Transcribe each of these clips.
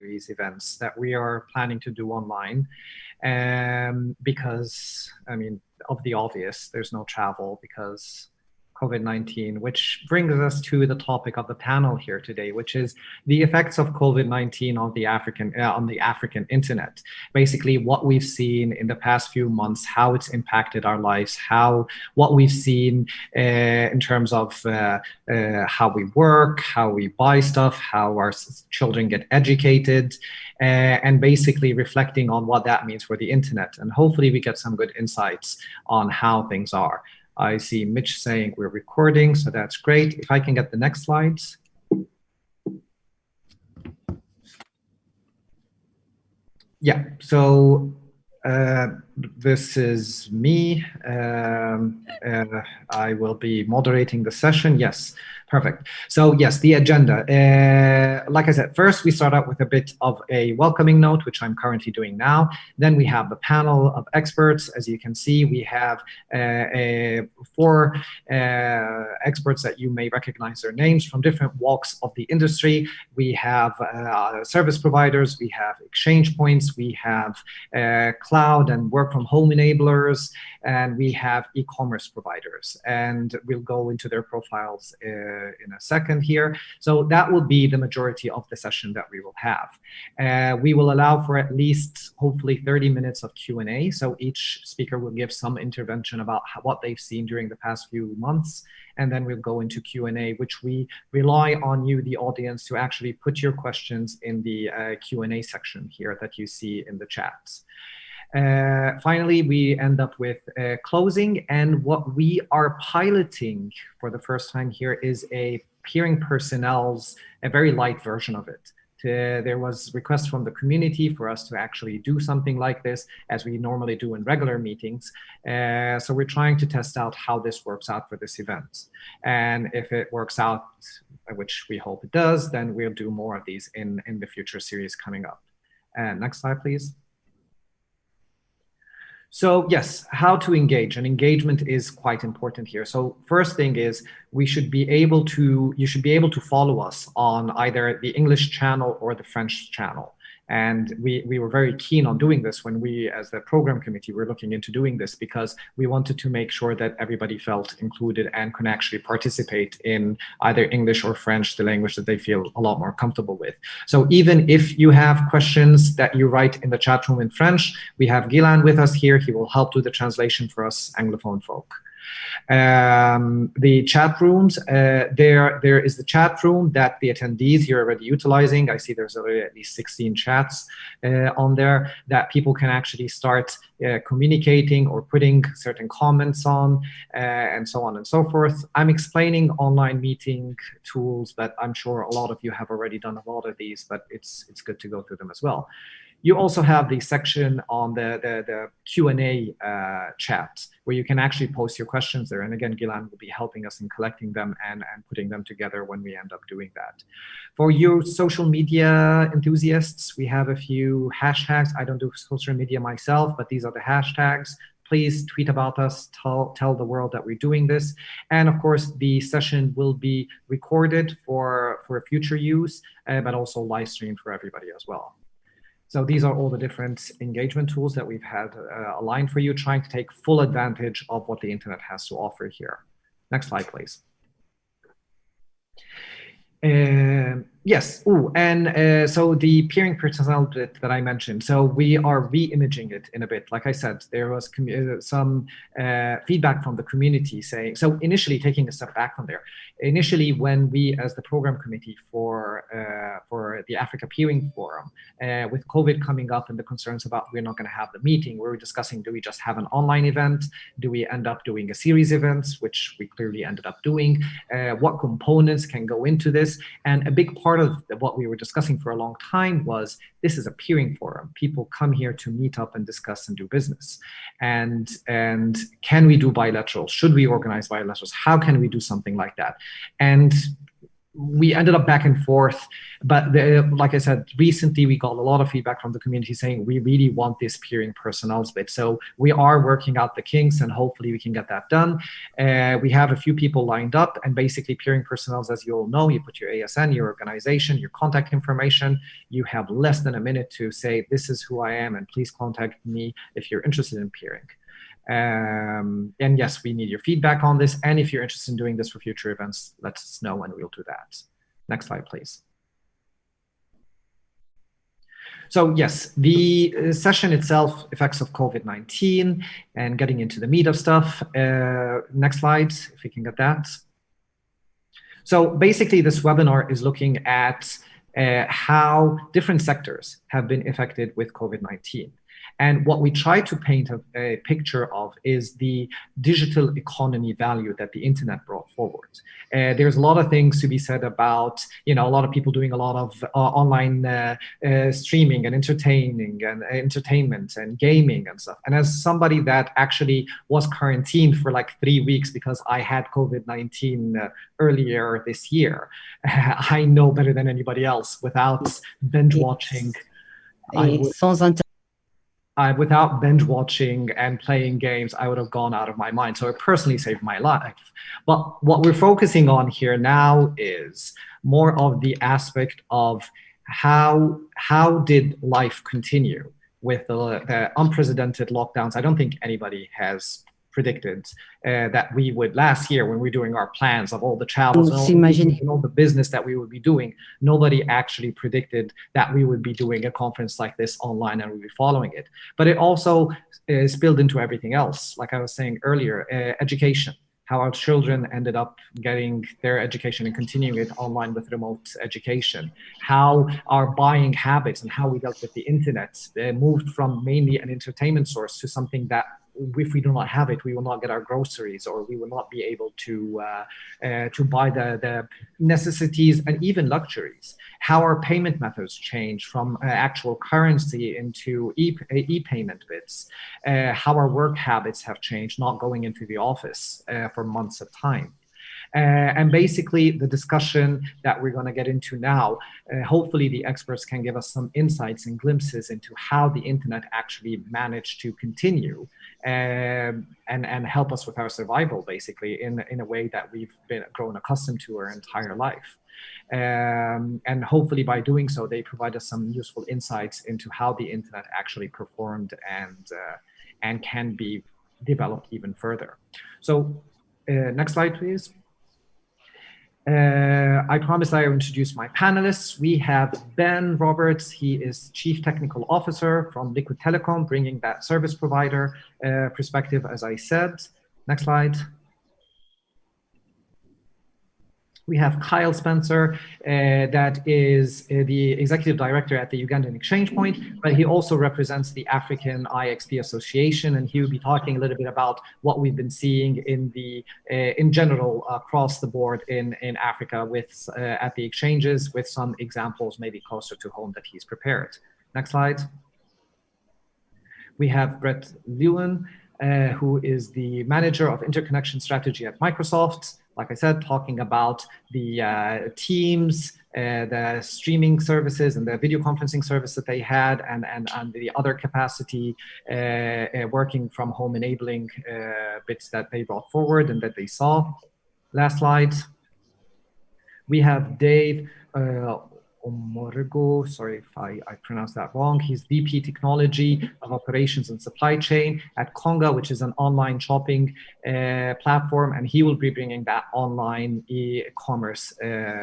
these events that we are planning to do online, because, I mean, of the obvious, there's no travel because COVID-19, which brings us to the topic of the panel here today, which is the effects of COVID-19 on the African internet. Basically, what we've seen in the past few months, how it's impacted our lives, what we've seen in terms of how we work, how we buy stuff, how our children get educated, and basically reflecting on what that means for the internet. And hopefully we get some good insights on how things are. I see Mitch saying we're recording, so that's great. If I can get the next slides. Yeah, so this is me. I will be moderating the session. Yes, perfect. So yes, the agenda. Like I said, first we start out with a bit of a welcoming note, which I'm currently doing now. Then we have the panel of experts. As you can see, we have 4 experts that you may recognize their names from different walks of the industry. We have service providers, we have exchange points, we have cloud and work from home enablers, and we have e-commerce providers. And we'll go into their profiles in a second here. So that will be the majority of the session that we will have. We will allow for at least, hopefully, 30 minutes of Q&A. So each speaker will give some intervention about what they've seen during the past few months. And then we'll go into Q&A, which we rely on you, the audience, to actually put your questions in the Q&A section here that you see in the chats. Finally, we end up with closing, and what we are piloting for the first time here is a peering personnel's, a very light version of it. There was requests from the community for us to actually do something like this, as we normally do in regular meetings. So we're trying to test out how this works out for this event. And if it works out, which we hope it does, then we'll do more of these in the future series coming up. Next slide, please. So yes, how to engage, and engagement is quite important here. So first thing is you should be able to follow us on either the English channel or the French channel. And we were very keen on doing this when we, as the program committee, were looking into doing this, because we wanted to make sure that everybody felt included and can actually participate in either English or French, the language that they feel a lot more comfortable with. So even if you have questions that you write in the chat room in French, we have Lewan with us here. He will help do the translation for us Anglophone folk. The chat rooms, there is the chat room that the attendees here are already utilizing. I see there's already at least 16 chats on there that people can actually start communicating or putting certain comments on, and so on and so forth. I'm explaining online meeting tools, but I'm sure a lot of you have already done a lot of these, but it's good to go through them as well. You also have the section on the Q&A chat, where you can actually post your questions there. And again, Lewan will be helping us in collecting them and putting them together when we end up doing that. For you social media enthusiasts, we have a few hashtags. I don't do social media myself, but these are the hashtags. Please tweet about us, tell the world that we're doing this. And of course, the session will be recorded for future use, but also live streamed for everybody as well. So these are all the different engagement tools that we've had aligned for you, trying to take full advantage of what the internet has to offer here. Next slide, please. Yes, so the peering personnel bit that I mentioned, so we are re-imaging it in a bit. Like I said, there was some feedback from the community saying, so initially taking a step back from there, initially when we as the program committee for the Africa Peering Forum, with COVID coming up and the concerns about we're not going to have the meeting, we were discussing, do we just have an online event? Do we end up doing a series events, which we clearly ended up doing? What components can go into this? And a big part of what we were discussing for a long time was, this is a peering forum. People come here to meet up and discuss and do business. And can we do bilaterals? Should we organize bilaterals? How can we do something like that? And we ended up back and forth, but like I said, recently we got a lot of feedback from the community saying we really want this peering personnel's bit. So we are working out the kinks, and hopefully we can get that done. We have a few people lined up, and basically peering personnel's, as you all know, you put your ASN, your organization, your contact information. You have less than a minute to say, this is who I am, and please contact me if you're interested in peering. And yes, we need your feedback on this. And if you're interested in doing this for future events, let us know and we'll do that. Next slide, please. So yes, the session itself, effects of COVID-19, and getting into the meat of stuff. Next slide, if we can get that. So basically, this webinar is looking at how different sectors have been affected with COVID-19. And what we try to paint a picture of is the digital economy value that the internet brought forward. There's a lot of things to be said about, a lot of people doing a lot of online streaming and entertaining and entertainment and gaming and stuff. And as somebody that actually was quarantined for like 3 weeks because I had COVID-19 earlier this year, I know better than anybody else without binge watching. Without binge watching and playing games, I would have gone out of my mind. So it personally saved my life. But what we're focusing on here now is more of the aspect of how did life continue with the unprecedented lockdowns. I don't think anybody has predicted that we would, last year when we were doing our plans of all the travels and all the business that we would be doing, nobody actually predicted that we would be doing a conference like this online and we'd be following it. But it also spilled into everything else. Like I was saying earlier, education, how our children ended up getting their education and continuing it online with remote education, how our buying habits and how we dealt with the internet moved from mainly an entertainment source to something that if we do not have it, we will not get our groceries, or we will not be able to buy the necessities and even luxuries. How our payment methods change from actual currency into e-payment bits. How our work habits have changed, not going into the office for months at a time. And basically the discussion that we're going to get into now, hopefully the experts can give us some insights and glimpses into how the internet actually managed to continue and help us with our survival, basically, in a way that we've grown accustomed to our entire life. And hopefully by doing so, they provide us some useful insights into how the internet actually performed and can be developed even further. So next slide, please. I promised I would introduce my panelists. We have Ben Roberts. He is Chief Technical Officer from Liquid Telecom, bringing that service provider perspective, as I said. Next slide. We have Kyle Spencer, that is the Executive Director at the Ugandan Exchange Point, but he also represents the African IXP Association, and he will be talking a little bit about what we've been seeing in general across the board in Africa with at the exchanges, with some examples maybe closer to home that he's prepared. Next slide. We have Brett Lewan, who is the Manager of Interconnection Strategy at Microsoft. Like I said, talking about the Teams, the streaming services and the video conferencing service that they had, and the other capacity working from home enabling bits that they brought forward and that they saw. Last slide. We have Dave Omoregie, sorry if I pronounced that wrong. He's VP Technology of Operations and Supply Chain at Konga, which is an online shopping platform, and he will be bringing that online e-commerce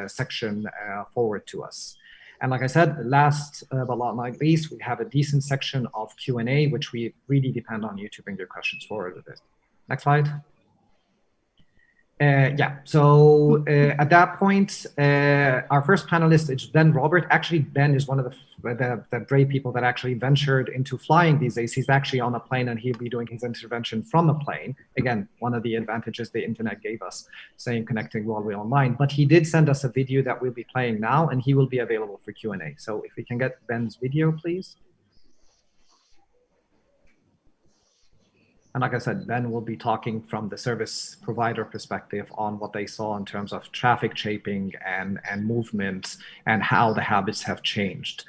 section forward to us. And like I said, last but not least, we have a decent section of Q&A, which we really depend on you to bring your questions forward with this. Next slide. Yeah, so at that point, our first panelist is Ben Robert. Actually, Ben is one of the brave people that actually ventured into flying these days. He's actually on a plane and he'll be doing his intervention from a plane. Again, one of the advantages the internet gave us, saying connecting while we're online. But he did send us a video that we'll be playing now, and he will be available for Q&A. So if we can get Ben's video, please. And like I said, Ben will be talking from the service provider perspective on what they saw in terms of traffic shaping and movements and how the habits have changed.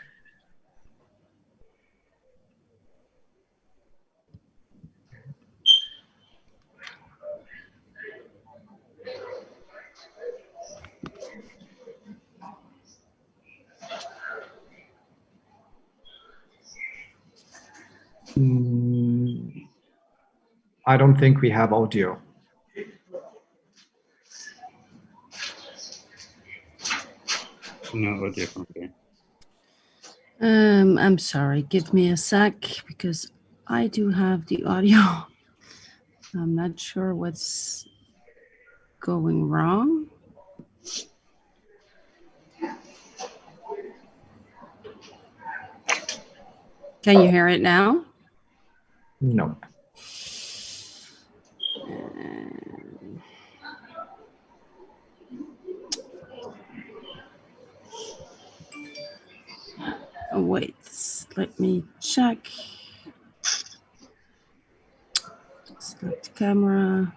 I don't think we have audio. No audio. Okay. I'm sorry, give me a sec because I do have the audio. I'm not sure what's going wrong. Can you hear it now? No. Oh, wait, let me check. Select camera.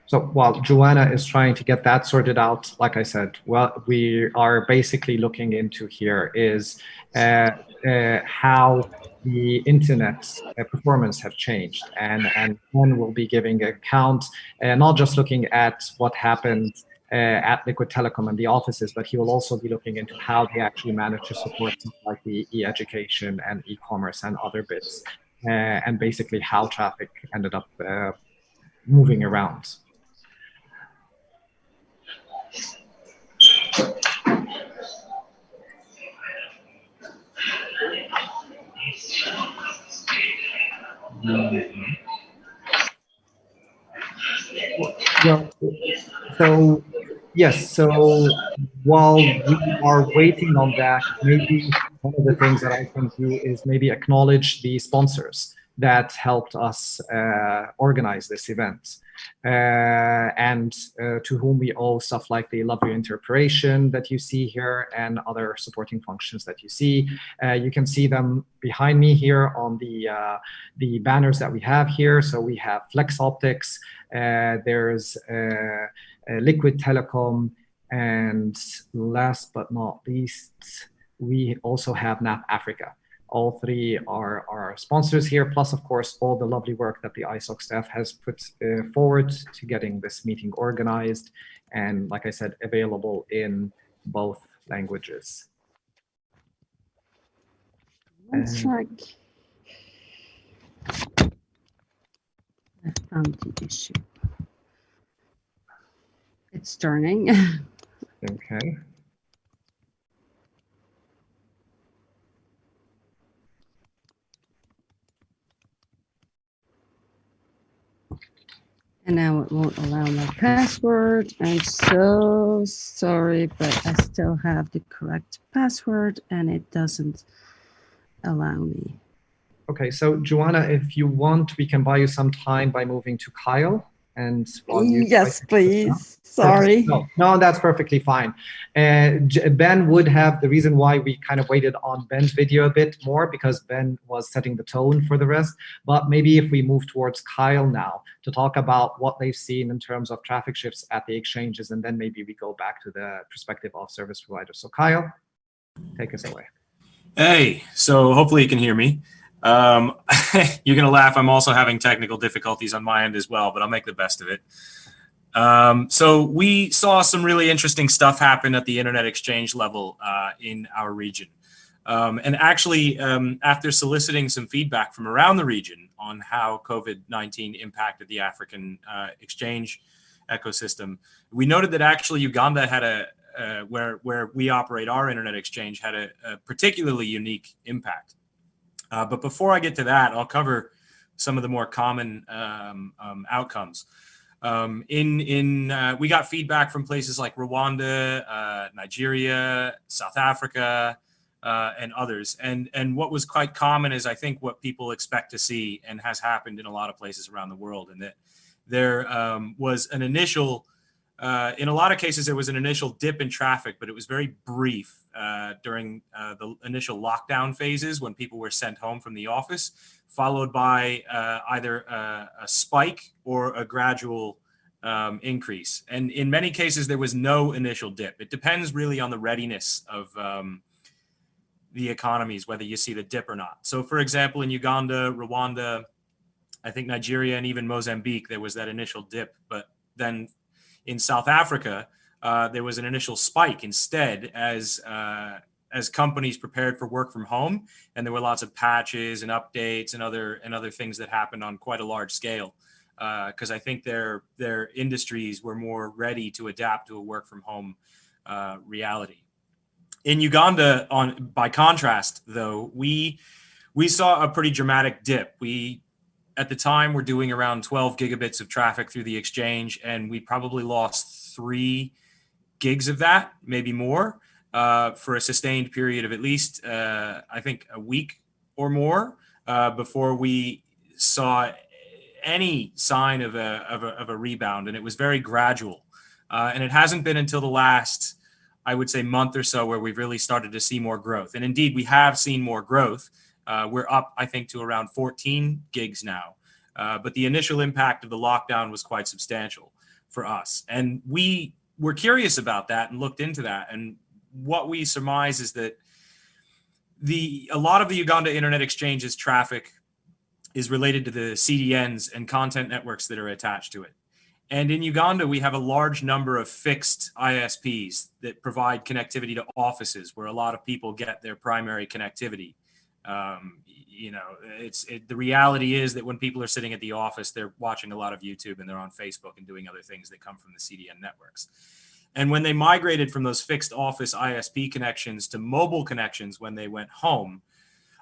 So while Joanna is trying to get that sorted out, like I said, what we are basically looking into here is how the internet performance have changed, and Ben will be giving a count, not just looking at what happened at Liquid Telecom and the offices, but he will also be looking into how they actually managed to support stuff like the e-education and e-commerce and other bits, and basically how traffic ended up moving around. Well, so yes, so while we are waiting on that, maybe one of the things that I can do is maybe acknowledge the sponsors that helped us organize this event, and to whom we owe stuff like the lovely interpretation that you see here and other supporting functions that you see. You can see them behind me here on the banners that we have here. So we have Flex Optics, there's Liquid Telecom, and last but not least, we also have NAP Africa. All three are our sponsors here, plus, of course, all the lovely work that the ISOC staff has put forward to getting this meeting organized and, like I said, available in both languages. Let's check. I found the issue. It's turning. Okay. And now it won't allow my password. I'm so sorry, but I still have the correct password and it doesn't allow me. Okay, so Joanna, if you want, we can buy you some time by moving to Kyle. And while you yes, please. Sorry. No, that's perfectly fine. Ben would have the reason why we kind of waited on Ben's video a bit more, because Ben was setting the tone for the rest. But maybe if we move towards Kyle now to talk about what they've seen in terms of traffic shifts at the exchanges, and then maybe we go back to the perspective of service providers. So Kyle, take us away. Hey, so hopefully you can hear me. You're going to laugh. I'm also having technical difficulties on my end as well, but I'll make the best of it. So we saw some really interesting stuff happen at the internet exchange level in our region. And actually, after soliciting some feedback from around the region on how COVID-19 impacted the African exchange ecosystem, we noted that actually Uganda had where we operate our internet exchange had a particularly unique impact. But before I get to that, I'll cover some of the more common outcomes. We got feedback from places like Rwanda, Nigeria, South Africa, and others. And what was quite common is, I think, what people expect to see and has happened in a lot of places around the world, and that there was an initial in a lot of cases, there was an initial dip in traffic, but it was very brief during the initial lockdown phases when people were sent home from the office, followed by either a spike or a gradual increase. And in many cases, there was no initial dip. It depends really on the readiness of the economies, whether you see the dip or not. So for example, in Uganda, Rwanda, I think Nigeria, and even Mozambique, there was that initial dip. But then in South Africa, there was an initial spike instead as companies prepared for work from home, and there were lots of patches and updates and other things that happened on quite a large scale, because I think their industries were more ready to adapt to a work from home reality. In Uganda, by contrast, though, we saw a pretty dramatic dip. We at the time were doing around 12 gigabits of traffic through the exchange, and we probably lost 3 gigs of that, maybe more, for a sustained period of at least, I think, a week or more before we saw any sign of a rebound. And it was very gradual. And it hasn't been until the last, I would say, month or so where we've really started to see more growth. And indeed, we have seen more growth. We're up, I think, to around 14 gigs now. But the initial impact of the lockdown was quite substantial for us. And we were curious about that and looked into that. And what we surmise is that a lot of the Uganda Internet Exchange's traffic is related to the CDNs and content networks that are attached to it. And in Uganda, we have a large number of fixed ISPs that provide connectivity to offices where a lot of people get their primary connectivity. The reality is that when people are sitting at the office, they're watching a lot of YouTube and they're on Facebook and doing other things that come from the CDN networks. And when they migrated from those fixed office ISP connections to mobile connections when they went home,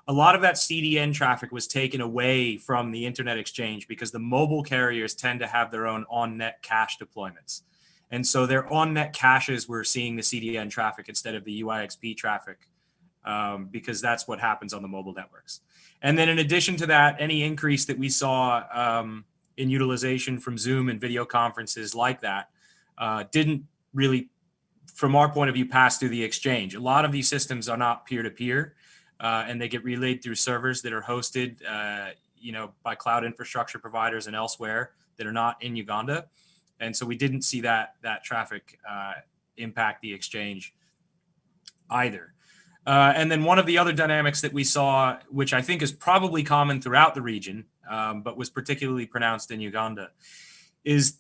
a lot of that CDN traffic was taken away from the Internet Exchange because the mobile carriers tend to have their own on-net cache deployments. And so their on-net caches were seeing the CDN traffic instead of the UIXP traffic, because that's what happens on the mobile networks. And then in addition to that, any increase that we saw in utilization from Zoom and video conferences like that didn't really, from our point of view, pass through the exchange. A lot of these systems are not peer-to-peer. And they get relayed through servers that are hosted, by cloud infrastructure providers and elsewhere that are not in Uganda. And so we didn't see that traffic impact the exchange either. And then one of the other dynamics that we saw, which I think is probably common throughout the region, but was particularly pronounced in Uganda, is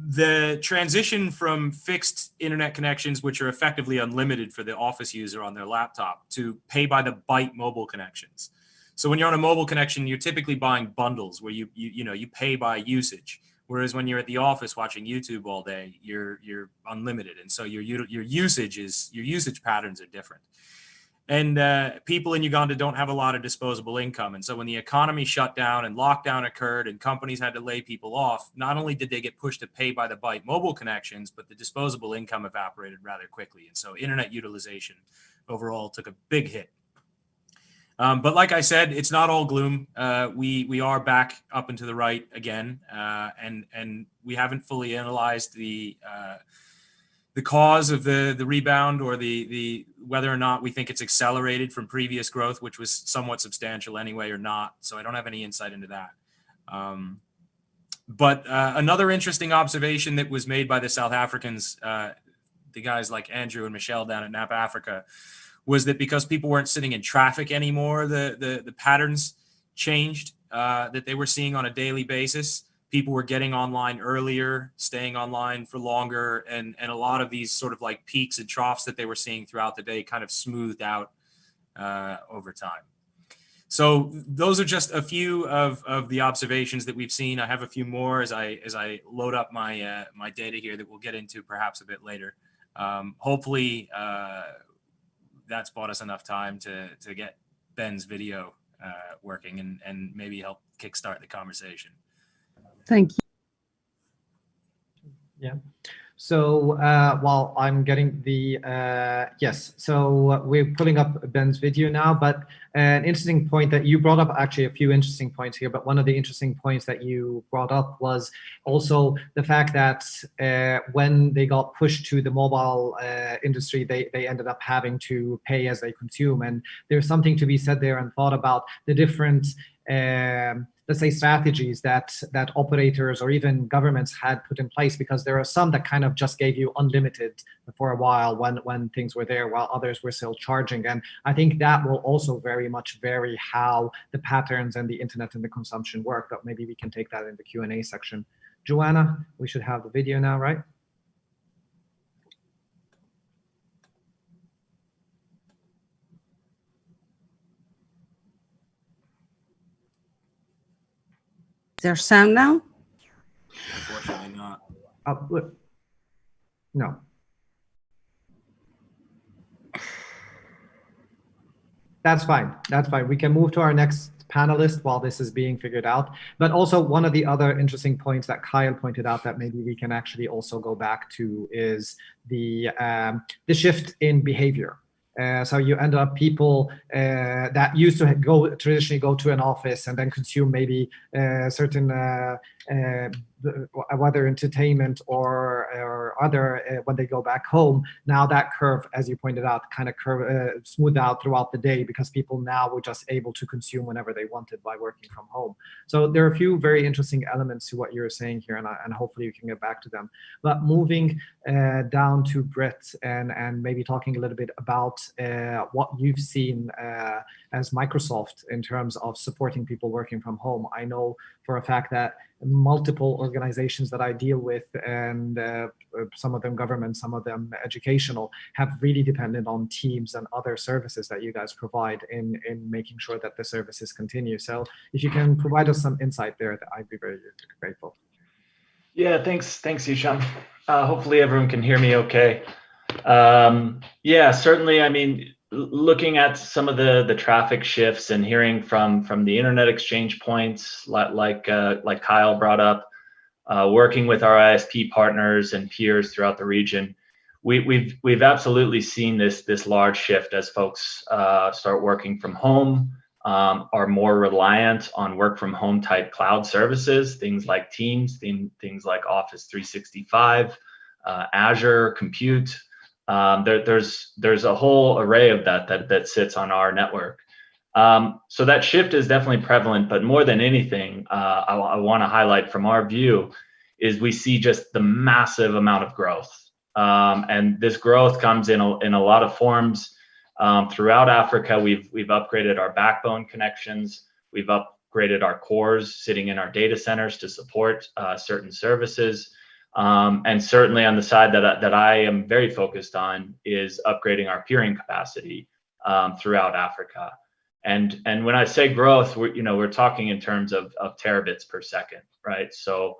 the transition from fixed internet connections, which are effectively unlimited for the office user on their laptop, to pay by the byte mobile connections. So when you're on a mobile connection, you're typically buying bundles where you pay by usage. Whereas when you're at the office watching YouTube all day, you're unlimited, and so your usage patterns are different. And people in Uganda don't have a lot of disposable income. And so when the economy shut down and lockdown occurred and companies had to lay people off, not only did they get pushed to pay by the byte mobile connections, but the disposable income evaporated rather quickly. And so internet utilization overall took a big hit. But like I said, it's not all gloom. We are back up and to the right again. And we haven't fully analyzed the cause of the rebound or the whether or not we think it's accelerated from previous growth, which was somewhat substantial anyway, or not. So I don't have any insight into that. But another interesting observation that was made by the South Africans, the guys like Andrew and Michelle down at Napa Africa, was that because people weren't sitting in traffic anymore, the patterns changed that they were seeing on a daily basis. People were getting online earlier, staying online for longer, and a lot of these sort of like peaks and troughs that they were seeing throughout the day kind of smoothed out over time. So those are just a few of the observations that we've seen. I have a few more as I load up my my data here that we'll get into perhaps a bit later. Hopefully that's bought us enough time to get Ben's video working and maybe help kickstart the conversation. Thank you. Yeah. So while I'm getting the, yes, so we're pulling up Ben's video now, but an interesting point that you brought up, actually a few interesting points here, but one of the interesting points that you brought up was also the fact that when they got pushed to the mobile industry, they ended up having to pay as they consume. And there's something to be said there and thought about the different let's say strategies that operators or even governments had put in place, because there are some that kind of just gave you unlimited for a while when things were there, while others were still charging. And I think that will also very much vary how the patterns and the internet and the consumption work, but maybe we can take that in the Q&A section. Joanna, we should have the video now, right? Is there sound now? Unfortunately not. No. That's fine. That's fine. We can move to our next panelist while this is being figured out. But also one of the other interesting points that Kyle pointed out that maybe we can actually also go back to is the shift in behavior. So you end up people that used to traditionally go to an office and then consume maybe certain whether entertainment or other when they go back home. Now that curve, as you pointed out, kind of smoothed out throughout the day, because people now were just able to consume whenever they wanted by working from home. So there are a few very interesting elements to what you're saying here, and hopefully you can get back to them. But moving down to Brett and maybe talking a little bit about what you've seen as Microsoft in terms of supporting people working from home. I know for a fact that multiple organizations that I deal with, and some of them government, some of them educational, have really depended on Teams and other services that you guys provide in making sure that the services continue. So if you can provide us some insight there, I'd be very grateful. Yeah, thanks, Hisham. Hopefully everyone can hear me okay. Yeah, certainly. I mean, looking at some of the traffic shifts and hearing from the internet exchange points, like Kyle brought up, working with our ISP partners and peers throughout the region, we've absolutely seen this large shift as folks start working from home, are more reliant on work from home type cloud services, things like Teams, things like Office 365, Azure, Compute. There's a whole array of that sits on our network. So that shift is definitely prevalent, but more than anything, I want to highlight from our view is we see just the massive amount of growth. And this growth comes in a lot of forms. Throughout Africa, we've upgraded our backbone connections. We've upgraded our cores sitting in our data centers to support certain services. And certainly on the side that I am very focused on is upgrading our peering capacity throughout Africa. And when I say growth, we're talking in terms of terabits per second, right? So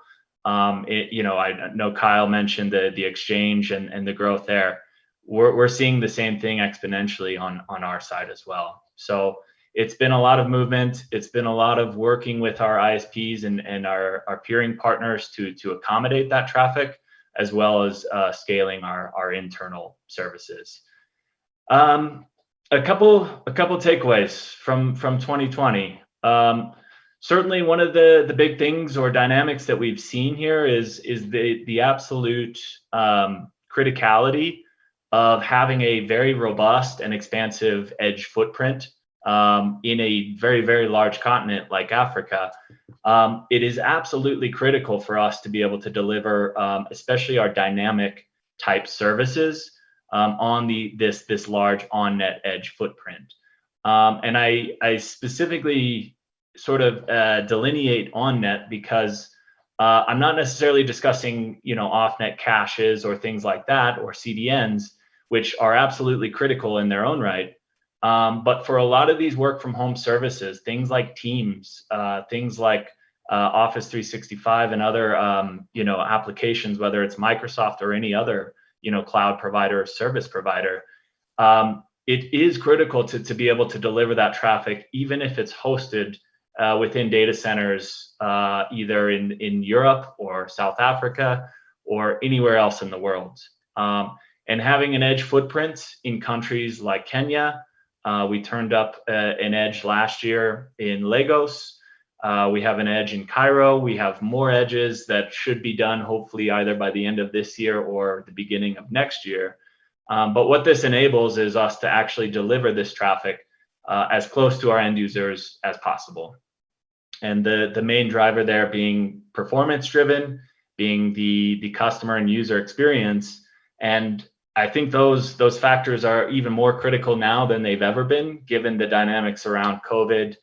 I know Kyle mentioned the exchange and the growth there. We're seeing the same thing exponentially on our side as well. So it's been a lot of movement. It's been a lot of working with our ISPs and our peering partners to accommodate that traffic, as well as scaling our internal services. A couple takeaways from 2020. Certainly, one of the big things or dynamics that we've seen here is the absolute criticality of having a very robust and expansive edge footprint in a very, very large continent like Africa. It is absolutely critical for us to be able to deliver, especially our dynamic type services on this large on-net edge footprint. And I specifically sort of delineate on-net because I'm not necessarily discussing, off-net caches or things like that, or CDNs, which are absolutely critical in their own right. But for a lot of these work from home services, things like Teams, things like Office 365 and other, applications, whether it's Microsoft or any other, cloud provider or service provider, it is critical to be able to deliver that traffic, even if it's hosted within data centers, either in Europe or South Africa or anywhere else in the world. And having an edge footprint in countries like Kenya, we turned up an edge last year in Lagos. We have an edge in Cairo. We have more edges that should be done hopefully either by the end of this year or the beginning of next year. But what this enables is us to actually deliver this traffic as close to our end users as possible. And the main driver there being performance driven, being the customer and user experience. And I think those factors are even more critical now than they've ever been, given the dynamics around COVID,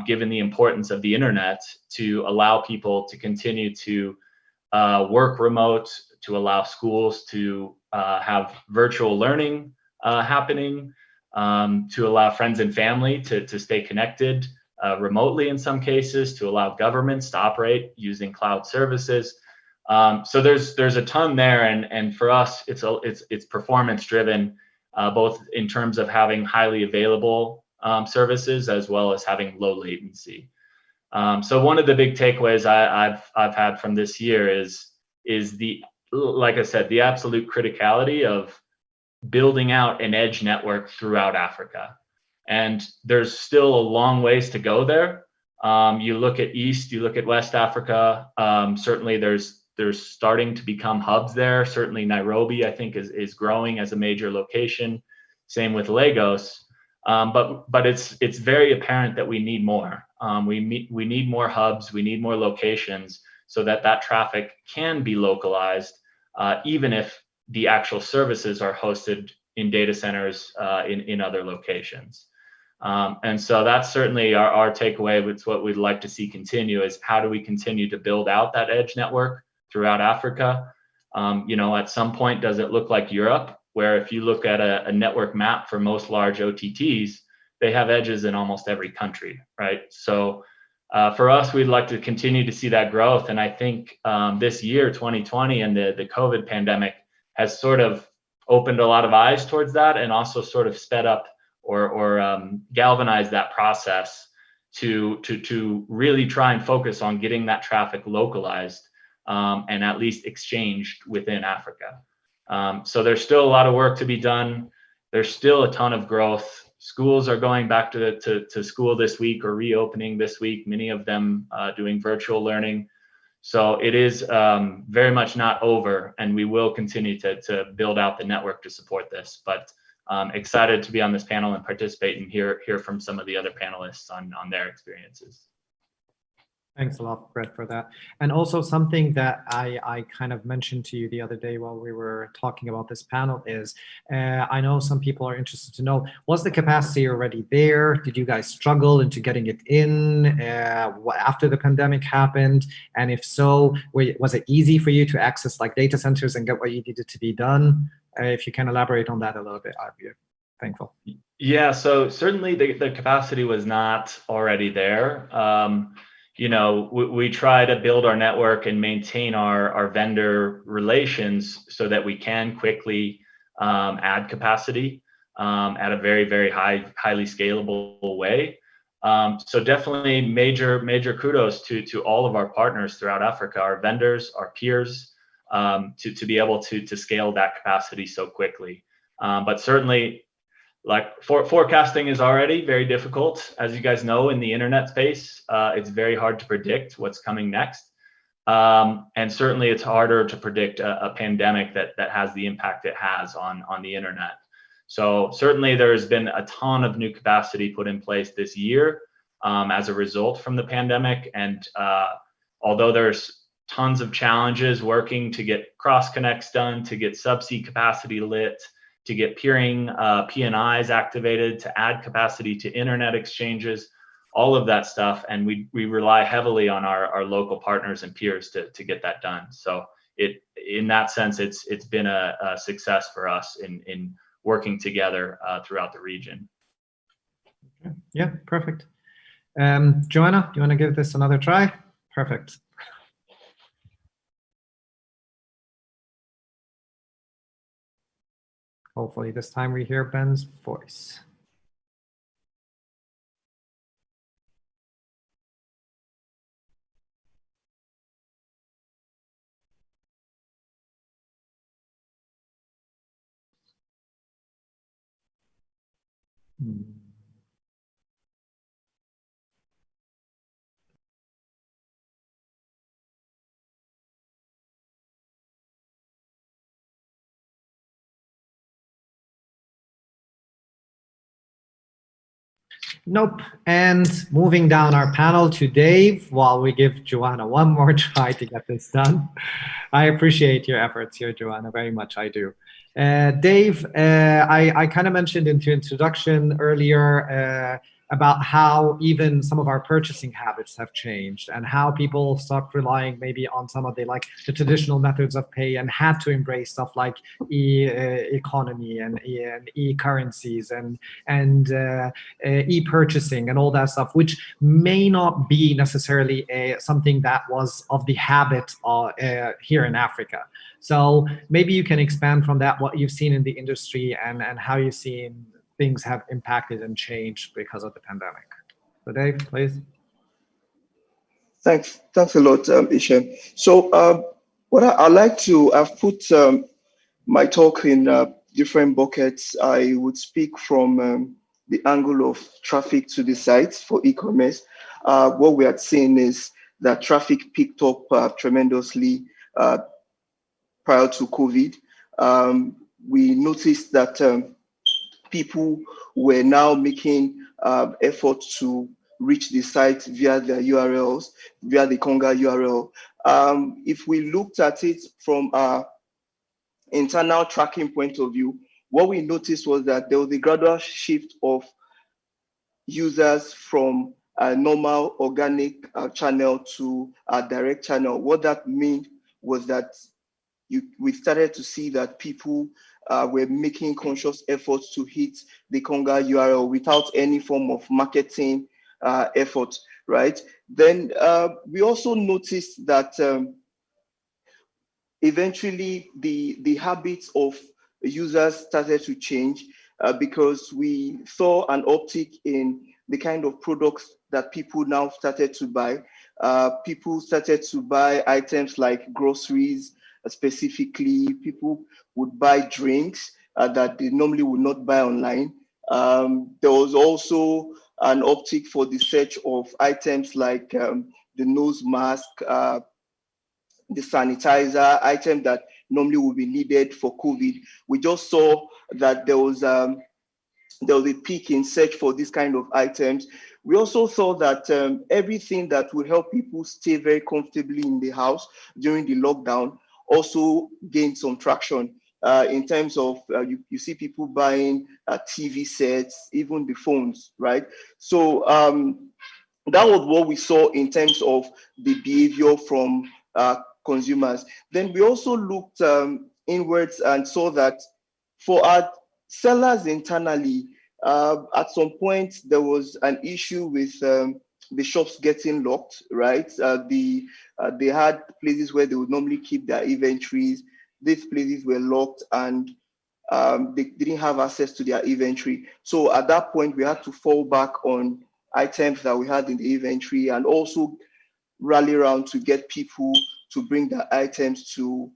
given the importance of the internet to allow people to continue to work remote, to allow schools to have virtual learning happening, to allow friends and family to stay connected remotely in some cases, to allow governments to operate using cloud services. So there's a ton there, and for us, it's performance driven, both in terms of having highly available services as well as having low latency. So one of the big takeaways I've had from this year is like I said, the absolute criticality of building out an edge network throughout Africa. And there's still a long ways to go there. You look at East, you look at West Africa, certainly there's starting to become hubs there. Certainly Nairobi, I think, is growing as a major location. Same with Lagos. But it's very apparent that we need more. We need more hubs, we need more locations so that traffic can be localized, even if the actual services are hosted in data centers in other locations. And so that's certainly our takeaway. It's what we'd like to see continue is how do we continue to build out that edge network throughout Africa? At some point, does it look like Europe, where if you look at a network map for most large OTTs, they have edges in almost every country, right? So for us, we'd like to continue to see that growth. And I think this year, 2020, and the COVID pandemic has sort of opened a lot of eyes towards that, and also sort of sped up or galvanized that process to really try and focus on getting that traffic localized and at least exchanged within Africa. So there's still a lot of work to be done. There's still a ton of growth. Schools are going back to school this week or reopening this week, many of them doing virtual learning. So it is very much not over, and we will continue to build out the network to support this. But excited to be on this panel and participate and hear from some of the other panelists on their experiences. Thanks a lot, Brett, for that. And also something that I kind of mentioned to you the other day while we were talking about this panel is, I know some people are interested to know, was the capacity already there? Did you guys struggle into getting it in after the pandemic happened? And if so, was it easy for you to access like data centers and get what you needed to be done? If you can elaborate on that a little bit, I'd be thankful. Yeah, so certainly the capacity was not already there. We try to build our network and maintain our vendor relations so that we can quickly add capacity at a very, very highly scalable way. So definitely major kudos to all of our partners throughout Africa, our vendors, our peers, to be able to scale that capacity so quickly. But certainly, like forecasting is already very difficult. As you guys know, in the internet space, it's very hard to predict what's coming next. And certainly it's harder to predict a pandemic that has the impact it has on the internet. So certainly there's been a ton of new capacity put in place this year as a result from the pandemic. And although there's tons of challenges working to get cross connects done, to get subsea capacity lit, to get peering PNIs activated, to add capacity to internet exchanges, all of that stuff. And we rely heavily on our local partners and peers to get that done. So in that sense, it's been a success for us in working together throughout the region. Okay. Yeah, perfect. Joanna, do you want to give this another try? Perfect. Hopefully this time we hear Ben's voice. Nope. And moving down our panel to Dave, while we give Joanna one more try to get this done. I appreciate your efforts here, Joanna, very much, I do. Dave, I kind of mentioned in the introduction earlier about how even some of our purchasing habits have changed and how people stopped relying maybe on some of the traditional methods of pay and had to embrace stuff like economy and e-currencies and e-purchasing and all that stuff, which may not be necessarily something that was of the habit here in Africa. So maybe you can expand from that, what you've seen in the industry and how you've seen things have impacted and changed because of the pandemic. So Dave, please. Thanks a lot, Isham. So what I'd like to, I've put my talk in different buckets. I would speak from the angle of traffic to the sites for e-commerce. What we are seeing is that traffic picked up tremendously prior to COVID. We noticed that people were now making efforts to reach the site via their URLs, via the Konga URL. If we looked at it from our internal tracking point of view, what we noticed was that there was a gradual shift of users from a normal organic channel to a direct channel. What that meant was that we started to see that people were making conscious efforts to hit the Konga URL without any form of marketing effort, right? Then we also noticed that eventually the habits of users started to change because we saw an uptick in the kind of products that people now started to buy. People started to buy items like groceries. Specifically, people would buy drinks that they normally would not buy online. There was also an uptick for the search of items like the nose mask, the sanitizer, item that normally would be needed for COVID. We just saw that there was a peak in search for this kind of items. We also saw that everything that would help people stay very comfortably in the house during the lockdown also gained some traction in terms of you see people buying TV sets, even the phones, right? So that was what we saw in terms of the behavior from consumers. Then we also looked inwards and saw that for our sellers internally, at some point there was an issue with the shops getting locked, right? They had places where they would normally keep their inventories. These places were locked and they didn't have access to their inventory. So at that point, we had to fall back on items that we had in the inventory and also rally around to get people to bring their items to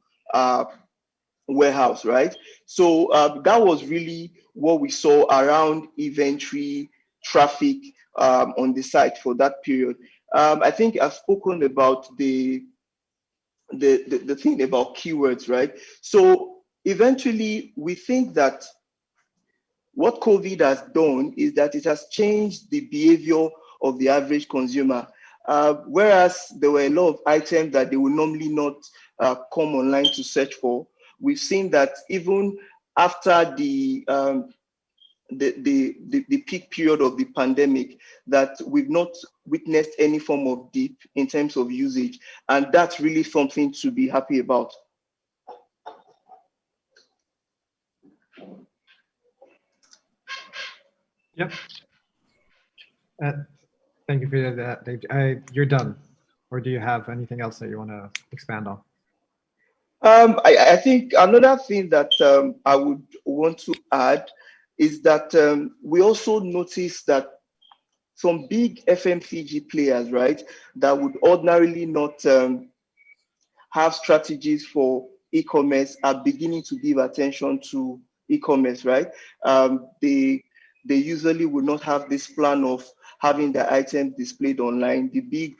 warehouse, right? So that was really what we saw around inventory traffic on the site for that period. I think I've spoken about the thing about keywords, right? So eventually we think that what COVID has done is that it has changed the behavior of the average consumer. Whereas there were a lot of items that they would normally not come online to search for, we've seen that even after the peak period of the pandemic, that we've not witnessed any form of dip in terms of usage. And that's really something to be happy about. Yep. Thank you for that, Dave. You're done. Or do you have anything else that you want to expand on? I think another thing that I would want to add is that we also noticed that some big FMCG players, right, that would ordinarily not have strategies for e-commerce are beginning to give attention to e-commerce, right? The they usually will not have this plan of having the item displayed online. The big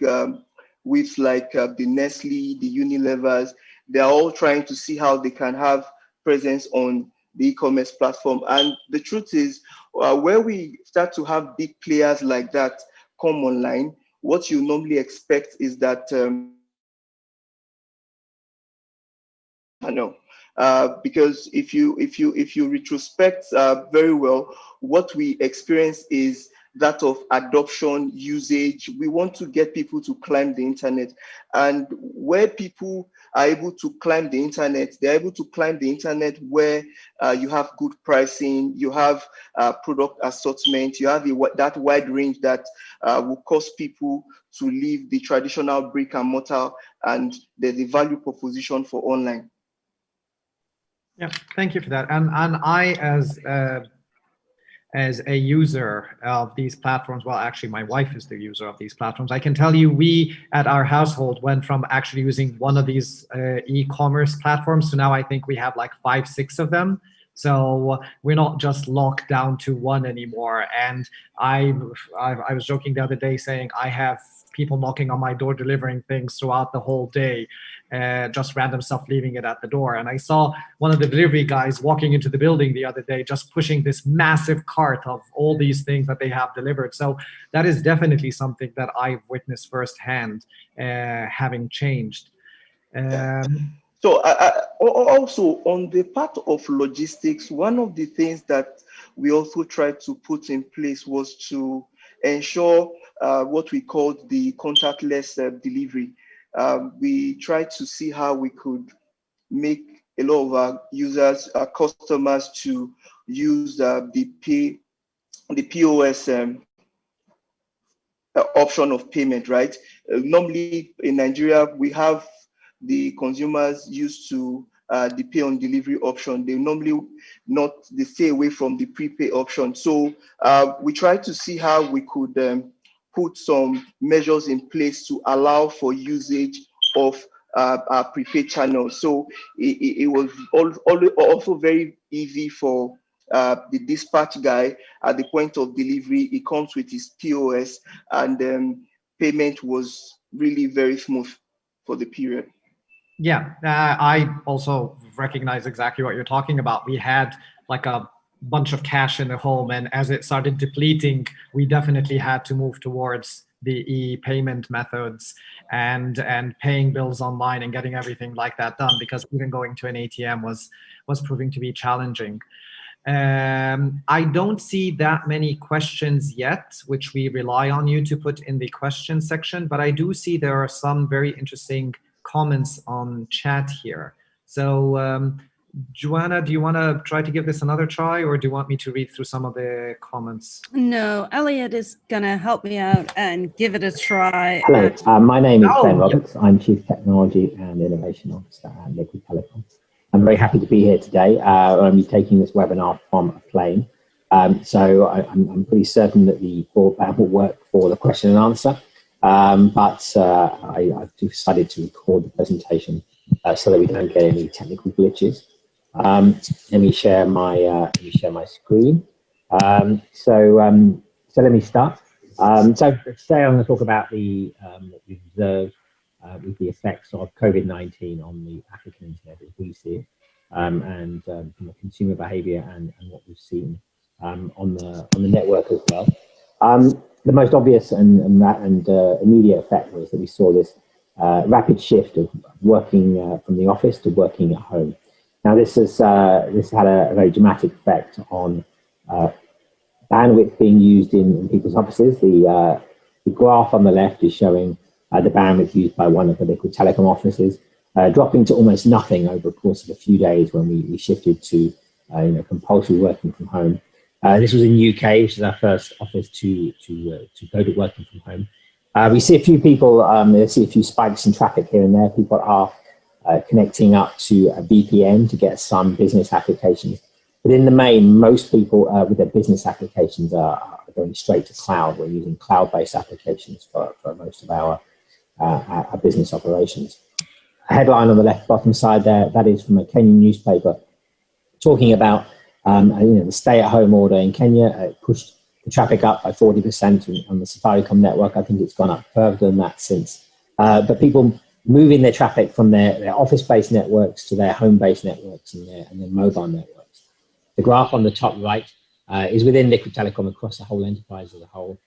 with like the Nestle, the Unilevers, they're all trying to see how they can have presence on the e-commerce platform. And the truth is, where we start to have big players like that come online, what you normally expect is that because if you retrospect very well, what we experience is that of adoption, usage. We want to get people to climb the internet, and where people are able to climb the internet, they're able to climb the internet where you have good pricing, you have product assortment, you have that wide range that will cause people to leave the traditional brick and mortar, and there's a value proposition for online. Yeah, thank you for that. And I, as a user of these platforms, well, actually, my wife is the user of these platforms. I can tell you, we at our household went from actually using one of these e-commerce platforms to now I think we have like 5, 6 of them. So we're not just locked down to one anymore. And I was joking the other day saying I have people knocking on my door delivering things throughout the whole day, just random stuff, leaving it at the door. And I saw one of the delivery guys walking into the building the other day, just pushing this massive cart of all these things that they have delivered. So that is definitely something that I've witnessed firsthand, having changed. So also on the part of logistics, one of the things that we also tried to put in place was to ensure what we called the contactless delivery. We tried to see how we could make a lot of our users, our customers, to use the POS option of payment, right? Normally in Nigeria, we have the consumers used to the pay on delivery option. They normally they stay away from the prepay option. So we try to see how we could put some measures in place to allow for usage of our prepaid channels. So it was also very easy for the dispatch guy at the point of delivery. He comes with his POS, and payment was really very smooth for the period. Yeah, I also recognize exactly what you're talking about. We had like a bunch of cash in the home, and as it started depleting, we definitely had to move towards the e-payment methods and paying bills online and getting everything like that done, because even going to an ATM was proving to be challenging. I don't see that many questions yet, which we rely on you to put in the question section, but I do see there are some very interesting comments on chat here. So Joanna, do you want to try to give this another try, or do you want me to read through some of the comments? No, Elliot is going to help me out and give it a try. Hello, my name is Ben Roberts. I'm Chief Technology and Innovation Officer at Liquid Telecom. I'm very happy to be here today. I'm taking this webinar from a plane. So I'm pretty certain that the broadband will work for the question and answer. But I've decided to record the presentation so that we don't get any technical glitches. Let me share my screen. So let me start. So today I'm going to talk about the we've observed with the effects of COVID-19 on the African internet as we see it, and from a consumer behaviour and what we've seen on the network as well. The most obvious and immediate effect was that we saw this rapid shift of working from the office to working at home. Now this had a very dramatic effect on bandwidth being used in people's offices. The graph on the left is showing the bandwidth used by one of the Liquid Telecom offices, dropping to almost nothing over the course of a few days when we shifted to compulsory working from home. This was in UK, which is our first office to go to working from home. We see a few people, see a few spikes in traffic here and there. People are connecting up to a VPN to get some business applications. But in the main, most people with their business applications are going straight to cloud. We're using cloud-based applications for most of our business operations. A headline on the left bottom side there, that is from a Kenyan newspaper, talking about The stay-at-home order in Kenya pushed the traffic up by 40% on the Safaricom network. I think it's gone up further than that since. But people moving their traffic from their office-based networks to their home-based networks and their mobile networks. The graph on the top right is within Liquid Telecom across the whole enterprise as a whole.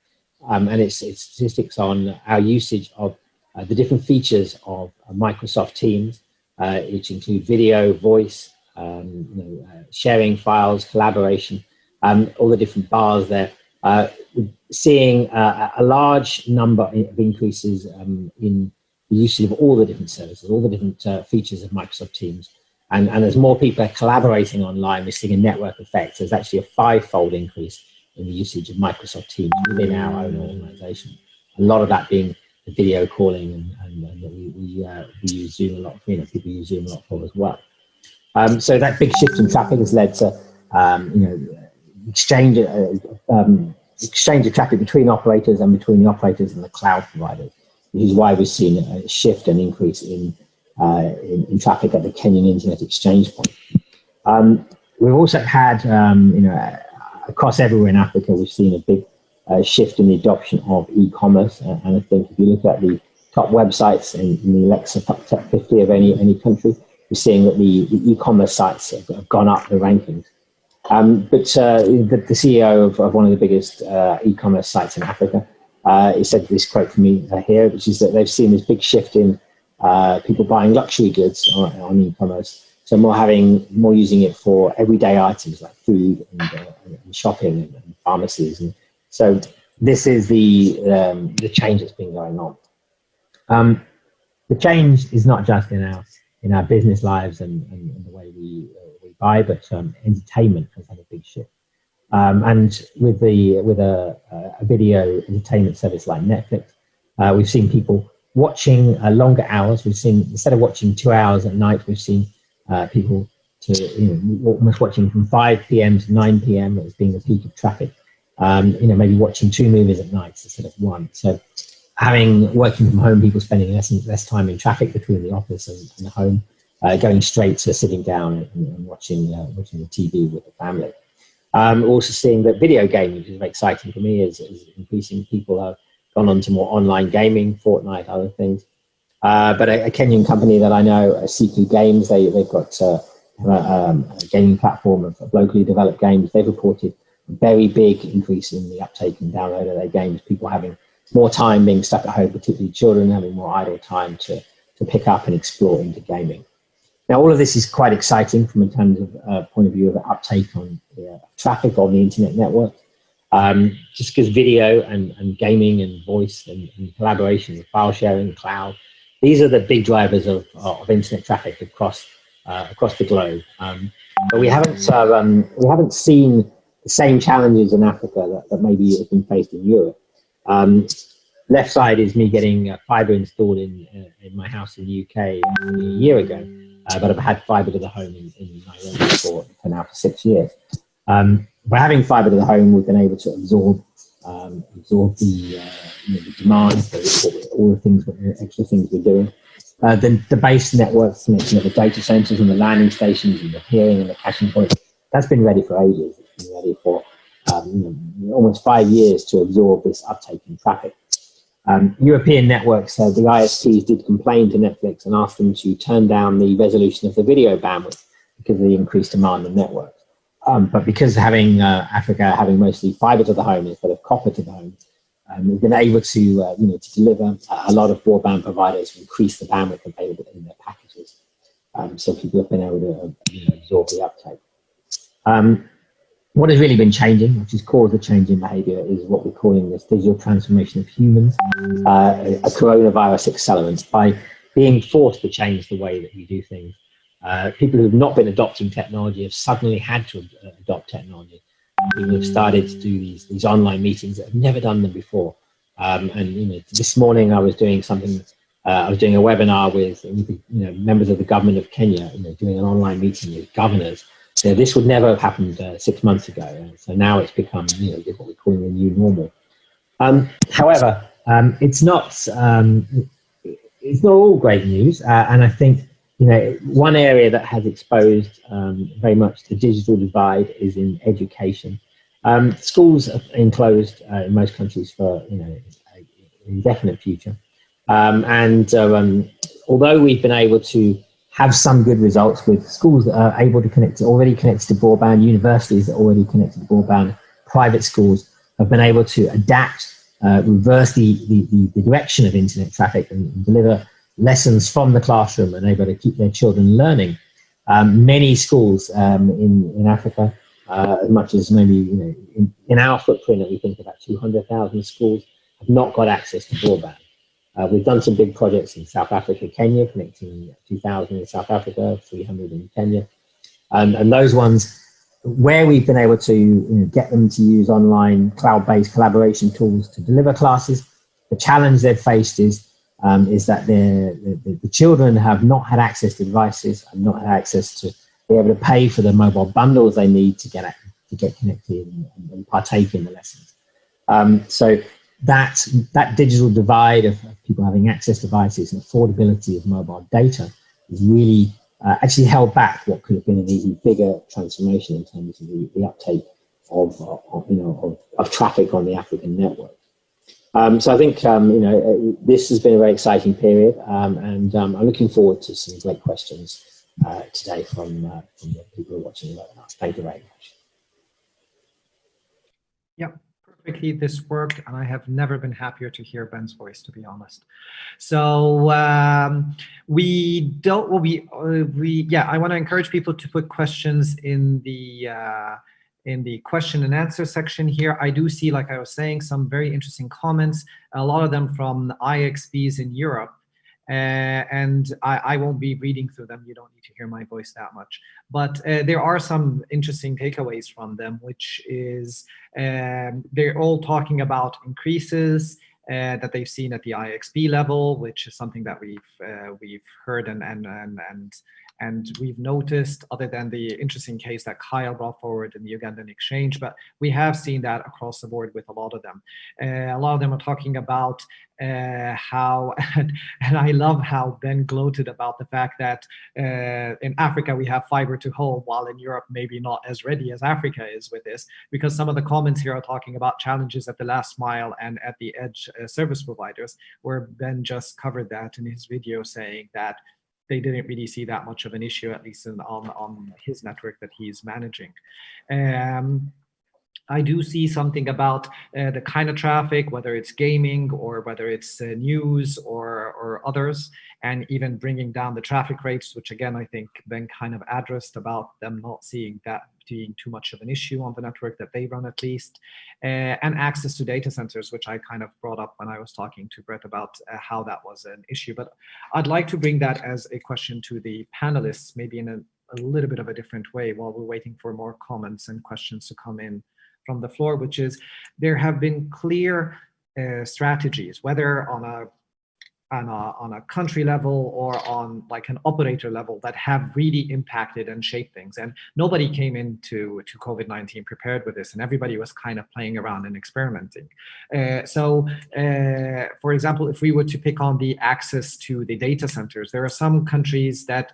And it's statistics on our usage of the different features of Microsoft Teams, which include video, voice, sharing files, collaboration, all the different bars there. Seeing a large number of increases in the usage of all the different services, all the different features of Microsoft Teams. And as more people are collaborating online, we're seeing a network effect. There's actually a 5-fold increase in the usage of Microsoft Teams within our own organization. A lot of that being the video calling, and we use Zoom a lot. People use Zoom a lot for as well. So that big shift in traffic has led to exchange of traffic between operators and between the operators and the cloud providers, which is why we've seen a shift and increase in traffic at the Kenyan Internet Exchange point. We've also had, across everywhere in Africa, we've seen a big shift in the adoption of e-commerce. And I think if you look at the top websites in the Alexa top 50 of any country, we're seeing that the e-commerce sites have gone up the rankings. But the CEO of one of the biggest e-commerce sites in Africa, he said this quote for me here, which is that they've seen this big shift in people buying luxury goods on e-commerce. So more using it for everyday items like food and shopping and pharmacies. And so this is the change that's been going on. The change is not just in our business lives and the way we buy, but entertainment has had a big shift. And with a video entertainment service like Netflix, we've seen people watching longer hours. We've seen, instead of watching 2 hours at night, we've seen people almost watching from 5 p.m. to 9 p.m. as being the peak of traffic. Maybe watching 2 movies at night instead of 1. So working from home, people spending less time in traffic between the office and the home, going straight to sitting down and watching the TV with the family. Also seeing that video gaming, which is very exciting for me, is increasing. People have gone on to more online gaming, Fortnite, other things. But a Kenyan company that I know, CQ Games, they've got a gaming platform of locally developed games. They've reported a very big increase in the uptake and download of their games. People having more time being stuck at home, particularly children having more idle time to pick up and explore into gaming. Now, all of this is quite exciting from in terms of point of view of uptake on traffic on the internet network. Just because video and gaming and voice and collaboration and file sharing and cloud, these are the big drivers of internet traffic across the globe. But we haven't seen the same challenges in Africa that maybe have been faced in Europe. Left side is me getting fiber installed in my house in the UK a year ago, but I've had fiber to the home in Nairobi for 6 years. By having fiber to the home, we've been able to absorb the demand for all the extra things we're doing. The base networks, the data centers and the landing stations and the peering and the caching points, that's been ready for ages. It's been ready for almost 5 years to absorb this uptake in traffic. European networks, the ISPs did complain to Netflix and asked them to turn down the resolution of the video bandwidth because of the increased demand on networks. But because Africa having mostly fiber to the home instead of copper to the home, we've been able to deliver a lot of broadband providers to increase the bandwidth available in their packages. So people have been able to absorb the uptake. What has really been changing, which has caused the change in behavior, is what we're calling this digital transformation of humans, a coronavirus accelerant. By being forced to change the way that we do things, people who have not been adopting technology have suddenly had to adopt technology. People have started to do these online meetings that have never done them before. This morning I was doing something. I was doing a webinar with members of the government of Kenya, doing an online meeting with governors. So this would never have happened 6 months ago. So now it's become what we're calling the new normal. However, it's not all great news, and I think you know, one area that has exposed very much the digital divide is in education. Schools are enclosed in most countries for, you know, an indefinite future. Although we've been able to have some good results with schools that are able to connect, already connected to broadband, universities that are already connected to broadband, private schools have been able to adapt, reverse the direction of internet traffic and deliver lessons from the classroom and able to keep their children learning. Many schools in Africa, as much as maybe, you know, in our footprint, we think about 200,000 schools have not got access to broadband. We've done some big projects in South Africa, Kenya, connecting 2,000 in South Africa, 300 in Kenya. And those ones where we've been able to, you know, get them to use online cloud-based collaboration tools to deliver classes, the challenge they've faced is that the children have not had access to devices and not had access to be able to pay for the mobile bundles they need to get connected and partake in the lessons. So that digital divide of people having access to devices and affordability of mobile data is really actually held back what could have been an even bigger transformation in terms of the uptake of traffic on the African network. So I think you know, this has been a very exciting period, and I'm looking forward to some great questions today from the people who are watching the webinar. Thank you very much. Yeah, perfectly. This worked, and I have never been happier to hear Ben's voice, to be honest. So we don't. Well, yeah. I want to encourage people to put questions in the question and answer section here. I do see, like I was saying, some very interesting comments, a lot of them from IXBs in Europe. And I won't be reading through them. You don't need to hear my voice that much. But there are some interesting takeaways from them, which is they're all talking about increases that they've seen at the IXB level, which is something that we've heard and we've noticed, other than the interesting case that Kyle brought forward in the Ugandan exchange. But we have seen that across the board with a lot of them. A lot of them are talking about how, and I love how Ben gloated about the fact that in Africa we have fiber to home, while in Europe maybe not as ready as Africa is with this, because some of the comments here are talking about challenges at the last mile and at the edge service providers, where Ben just covered that in his video, saying that they didn't really see that much of an issue, at least on his network that he's managing. I do see something about the kind of traffic, whether it's gaming or whether it's news or others, and even bringing down the traffic rates, which again, I think Ben kind of addressed about them not seeing that being too much of an issue on the network that they run, at least, and access to data centers, which I kind of brought up when I was talking to Brett about how that was an issue. But I'd like to bring that as a question to the panelists, maybe in a little bit of a different way, while we're waiting for more comments and questions to come in from the floor, which is there have been clear strategies, whether on a country level or on like an operator level, that have really impacted and shaped things. And nobody came into COVID-19 prepared with this, and everybody was kind of playing around and experimenting. For example, if we were to pick on the access to the data centers, there are some countries that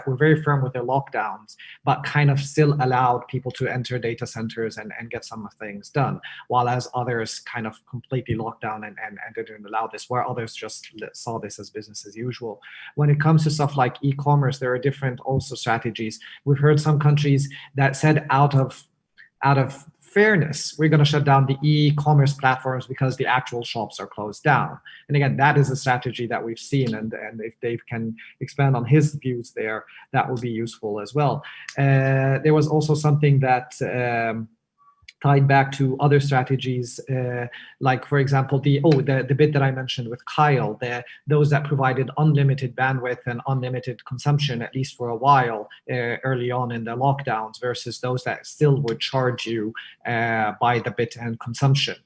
were very firm with their lockdowns, but kind of still allowed people to enter data centers and get some things done, while as others kind of completely locked down and didn't allow this, where others just saw this as business as usual. When it comes to stuff like e-commerce, there are different also strategies. We've heard some countries that said out of fairness, we're going to shut down the e-commerce platforms because the actual shops are closed down. And again, that is a strategy that we've seen, and if Dave can expand on his views there, that will be useful as well. There was also something that tied back to other strategies, like, for example, the bit that I mentioned with Kyle, those that provided unlimited bandwidth and unlimited consumption, at least for a while, early on in the lockdowns, versus those that still would charge you by the bit and consumption.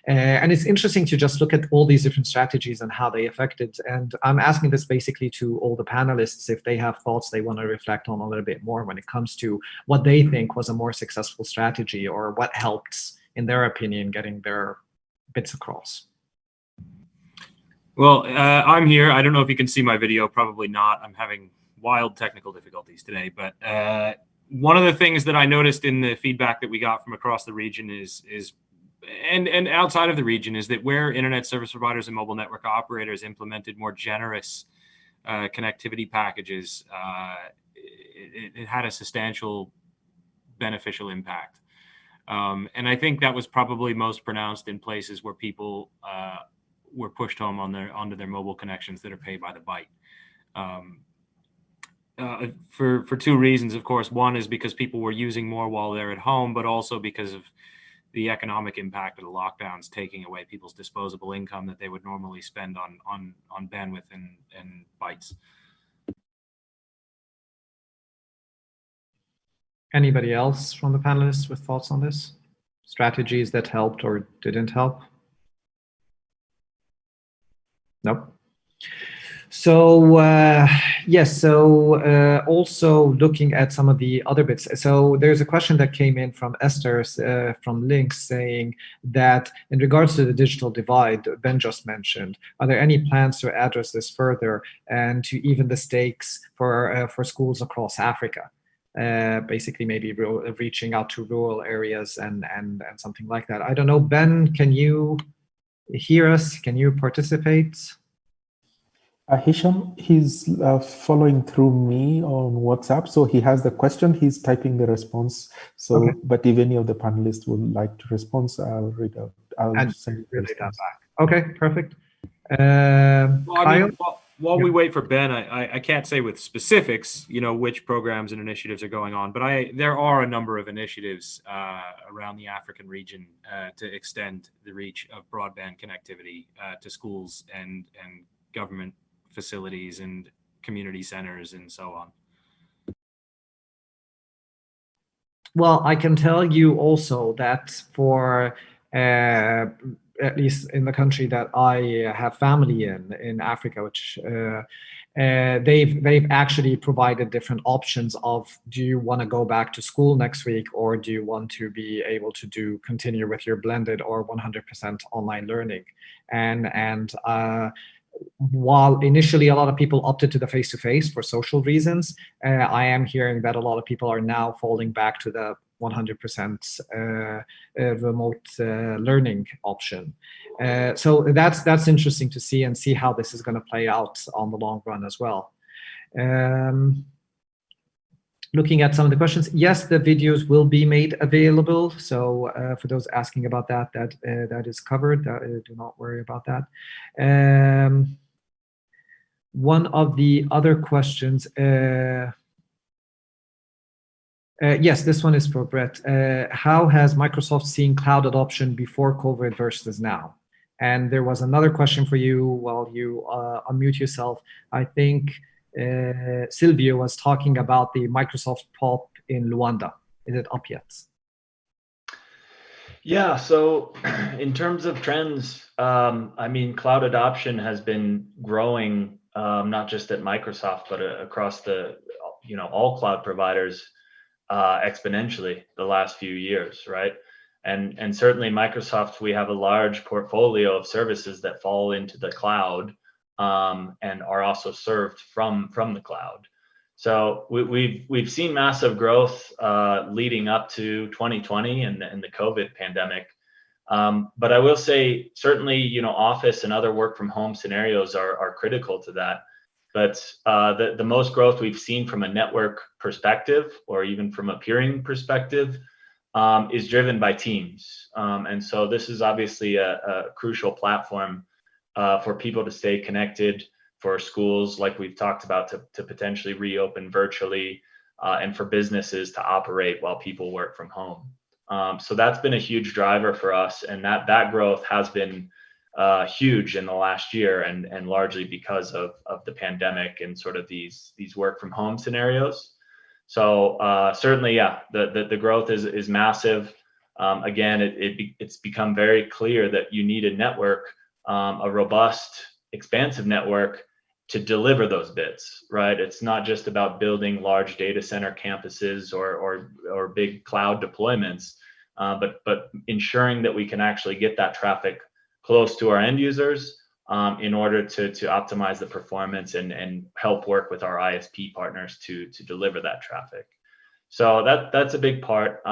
And it's interesting to just look at all these different strategies and how they affected. And I'm asking this basically to all the panelists, if they have thoughts they want to reflect on a little bit more when it comes to what they think was a more successful strategy, or what helped, in their opinion, getting their bits across. Well, I'm here. I don't know if you can see my video. Probably not. I'm having wild technical difficulties today. But one of the things that I noticed in the feedback that we got from across the region and outside of the region is that where internet service providers and mobile network operators implemented more generous connectivity packages, it had a substantial beneficial impact. And I think that was probably most pronounced in places where people were pushed home onto their mobile connections that are paid by the byte. For two reasons, of course. One is because people were using more while they're at home, but also because of the economic impact of the lockdowns taking away people's disposable income that they would normally spend on bandwidth and bytes. Anybody else from the panelists with thoughts on this? Strategies that helped or didn't help? Nope. So yes, so also looking at some of the other bits. So there's a question that came in from Esther from Links saying that in regards to the digital divide Ben just mentioned, are there any plans to address this further and to even the stakes for schools across Africa? Basically maybe reaching out to rural areas and something like that. I don't know, Ben, can you hear us? Can you participate? Hisham, he's following through me on WhatsApp, so he has the question. He's typing the response. So, okay. But if any of the panelists would like to respond, I'll read out. I'll send relay that back. Okay, perfect. While we wait for Ben, I can't say with specifics, which programs and initiatives are going on, but there are a number of initiatives around the African region to extend the reach of broadband connectivity to schools and government facilities and community centers and so on. Well, I can tell you also that for at least in the country that I have family in Africa, which they've actually provided different options of, do you want to go back to school next week, or do you want to be able to continue with your blended or 100% online learning? And while initially a lot of people opted to the face-to-face for social reasons, I am hearing that a lot of people are now falling back to the 100% remote learning option. So that's interesting to see, and see how this is going to play out on the long run as well. Looking at some of the questions, yes, the videos will be made available. So for those asking about that, that is covered. Do not worry about that. One of the other questions, yes, this one is for Brett. How has Microsoft seen cloud adoption before COVID versus now? And there was another question for you while you unmute yourself. I think Silvio was talking about the Microsoft POP in Luanda. Is it up yet? Yeah, so in terms of trends, I mean, cloud adoption has been growing, not just at Microsoft, but across all cloud providers exponentially the last few years, right? And certainly Microsoft, we have a large portfolio of services that fall into the cloud and are also served from the cloud. So we've seen massive growth leading up to 2020 and the COVID pandemic. But I will say, certainly, Office and other work from home scenarios are critical to that. But the most growth we've seen from a network perspective, or even from a peering perspective, is driven by Teams. And so this is obviously a crucial platform for people to stay connected, for schools, like we've talked about, to potentially reopen virtually, and for businesses to operate while people work from home. So that's been a huge driver for us, and that growth has been huge in the last year, and largely because of the pandemic and sort of these work from home scenarios. So certainly, yeah, the growth is massive. Again, it's become very clear that you need a network, a robust, expansive network, to deliver those bits, right? It's not just about building large data center campuses or big cloud deployments, but ensuring that we can actually get that traffic close to our end users, in order to optimize the performance and help work with our ISP partners to deliver that traffic. So that's a big part.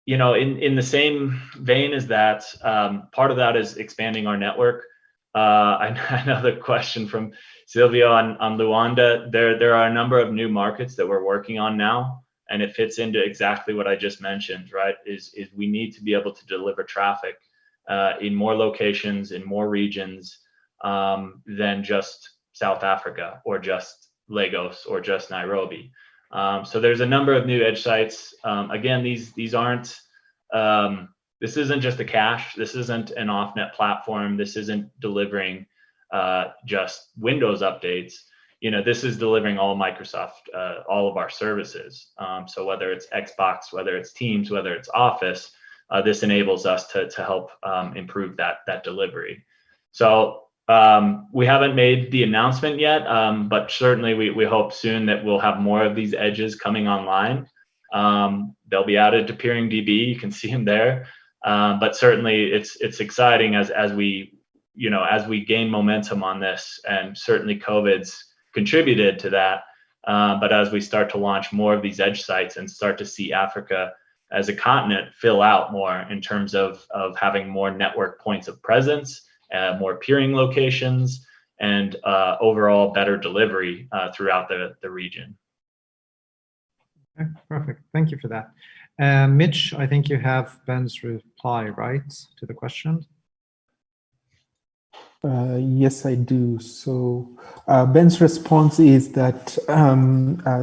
You know, in the same vein as that, part of that is expanding our network. I know the question from Silvio on Luanda. There are a number of new markets that we're working on now, and it fits into exactly what I just mentioned, right? Is we need to be able to deliver traffic in more locations, in more regions than just South Africa or just Lagos or just Nairobi. So there's a number of new edge sites. Again, these aren't, this isn't just a cache. This isn't an off-net platform. This isn't delivering just Windows updates. You know, this is delivering all Microsoft, all of our services. So whether it's Xbox, whether it's Teams, whether it's Office, this enables us to help improve that delivery. So we haven't made the announcement yet, but certainly we hope soon that we'll have more of these edges coming online. They'll be added to PeeringDB. You can see them there. But certainly it's exciting as we gain momentum on this, and certainly COVID's contributed to that. But as we start to launch more of these edge sites and start to see Africa as a continent fill out more in terms of having more network points of presence, more peering locations, and overall better delivery throughout the region. Okay, perfect. Thank you for that. Mitch, I think you have Ben's reply, right, to the question? Yes, I do. So Ben's response is that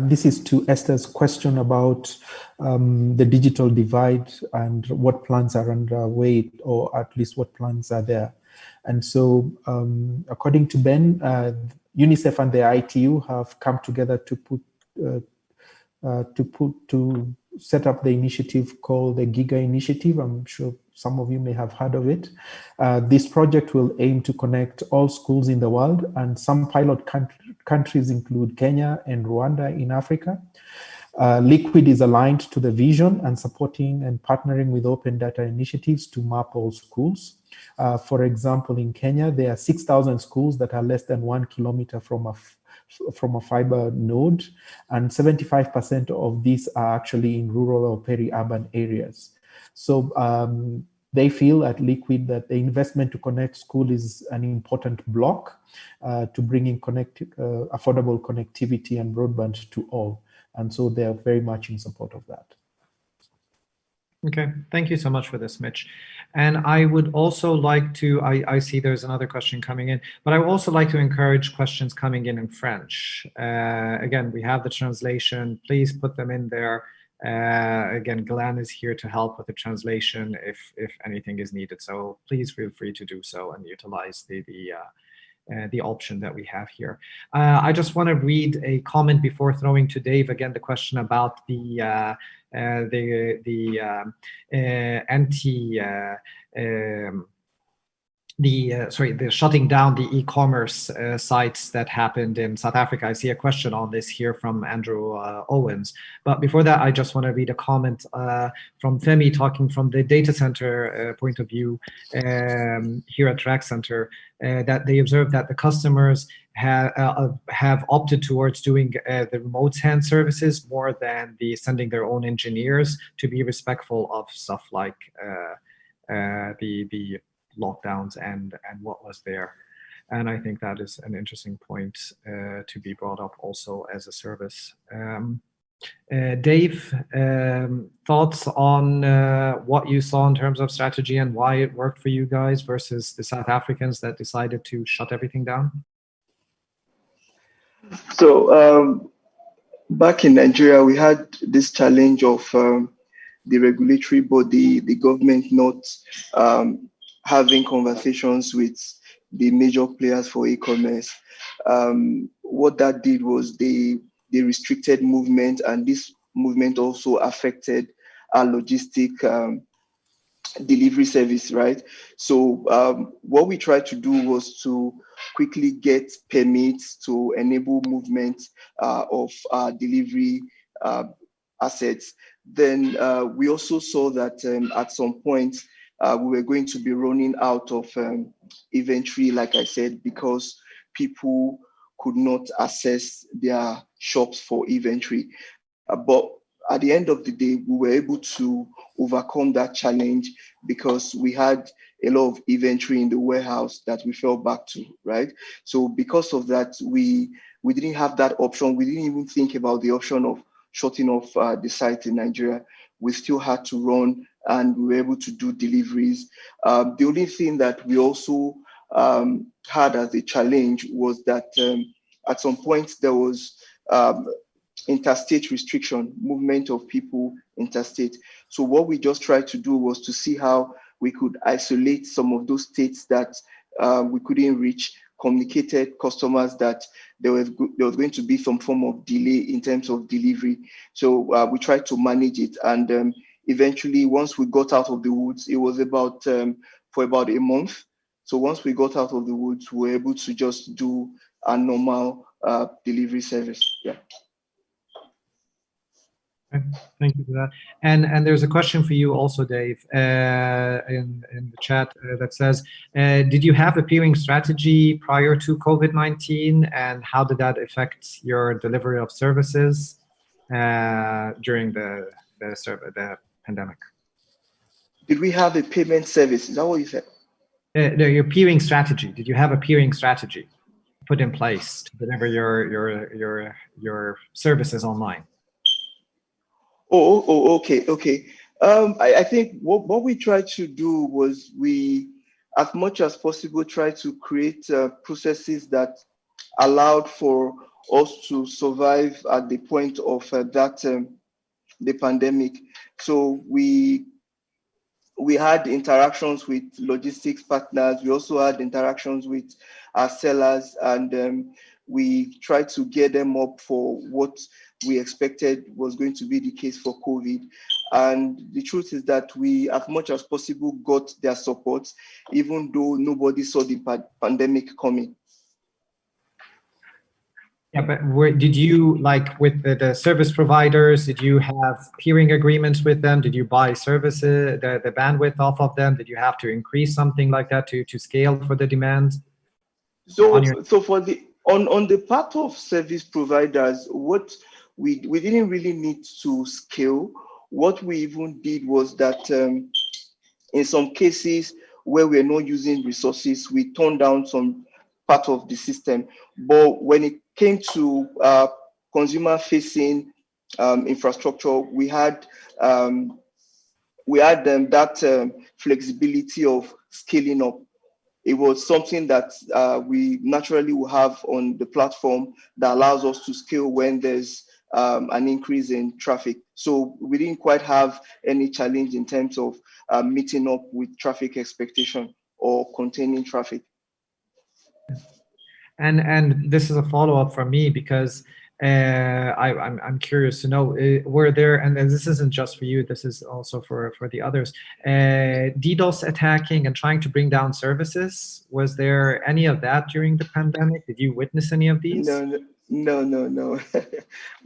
this is to Esther's question about the digital divide and what plans are underway, or at least what plans are there. And so according to Ben, UNICEF and the ITU have come together to set up the initiative called the GIGA Initiative. I'm sure some of you may have heard of it. This project will aim to connect all schools in the world, and some pilot countries include Kenya and Rwanda in Africa. Liquid is aligned to the vision and supporting and partnering with open data initiatives to map all schools. For example, in Kenya, there are 6,000 schools that are less than 1 kilometer from a fiber node, and 75% of these are actually in rural or peri-urban areas. So they feel at Liquid that the investment to connect school is an important block to bringing affordable connectivity and broadband to all. And so they are very much in support of that. Okay, thank you so much for this, Mitch. And I would also like to, I see there's another question coming in, but I would also like to encourage questions coming in French. Again, we have the translation. Please put them in there. Again, Glenn is here to help with the translation if anything is needed. So please feel free to do so and utilize the option that we have here. I just want to read a comment before throwing to Dave again the question about the shutting down the e-commerce sites that happened in South Africa. I see a question on this here from Andrew Owens. But before that, I just want to read a comment from Femi talking from the data center point of view here at Track Center, that they observed that the customers have opted towards doing the remote hand services more than sending their own engineers, to be respectful of stuff like the lockdowns and what was there. And I think that is an interesting point to be brought up also as a service. Dave, thoughts on what you saw in terms of strategy and why it worked for you guys versus the South Africans that decided to shut everything down? So back in Nigeria, we had this challenge of the regulatory body, the government not having conversations with the major players for e-commerce. What that did was they restricted movement, and this movement also affected our logistic delivery service, right? So what we tried to do was to quickly get permits to enable movement of delivery assets. Then we also saw that at some point, we were going to be running out of inventory, like I said, because people could not access their shops for inventory. But at the end of the day, we were able to overcome that challenge because we had a lot of inventory in the warehouse that we fell back to, right? So because of that, we didn't have that option. We didn't even think about the option of shutting off the site in Nigeria. We still had to run, and we were able to do deliveries. The only thing that we also had as a challenge was that at some point there was interstate restriction, movement of people interstate. So what we just tried to do was to see how we could isolate some of those states that we couldn't reach, communicated customers that there was going to be some form of delay in terms of delivery. So we tried to manage it, and eventually, once we got out of the woods, it was about for about a month. So once we got out of the woods, we were able to just do a normal delivery service. Yeah. Thank you for that. And there's a question for you also, Dave, in the chat that says, did you have a peering strategy prior to COVID-19, and how did that affect your delivery of services during the pandemic? Did we have a payment service? Is that what you said? Your peering strategy. Did you have a peering strategy put in place to deliver your services online? Okay. I think what we tried to do was we, as much as possible, try to create processes that allowed for us to survive at the point of the pandemic. So we had interactions with logistics partners. We also had interactions with our sellers, and we tried to gear them up for what we expected was going to be the case for COVID. And the truth is that we, as much as possible, got their support, even though nobody saw the pandemic coming. Yeah, but did you, like with the service providers, did you have peering agreements with them? Did you buy services, the bandwidth off of them? Did you have to increase something like that to scale for the demand? So for the on the part of service providers, what we didn't really need to scale. What we even did was that in some cases where we're not using resources, we turned down some part of the system. But when it came to consumer-facing infrastructure, we had that flexibility of scaling up. It was something that we naturally will have on the platform that allows us to scale when there's an increase in traffic. So we didn't quite have any challenge in terms of meeting up with traffic expectation or containing traffic. And this is a follow-up from me because I'm curious to know, were there, and this isn't just for you, this is also for the others, DDoS attacking and trying to bring down services? Was there any of that during the pandemic? Did you witness any of these? No. No, Did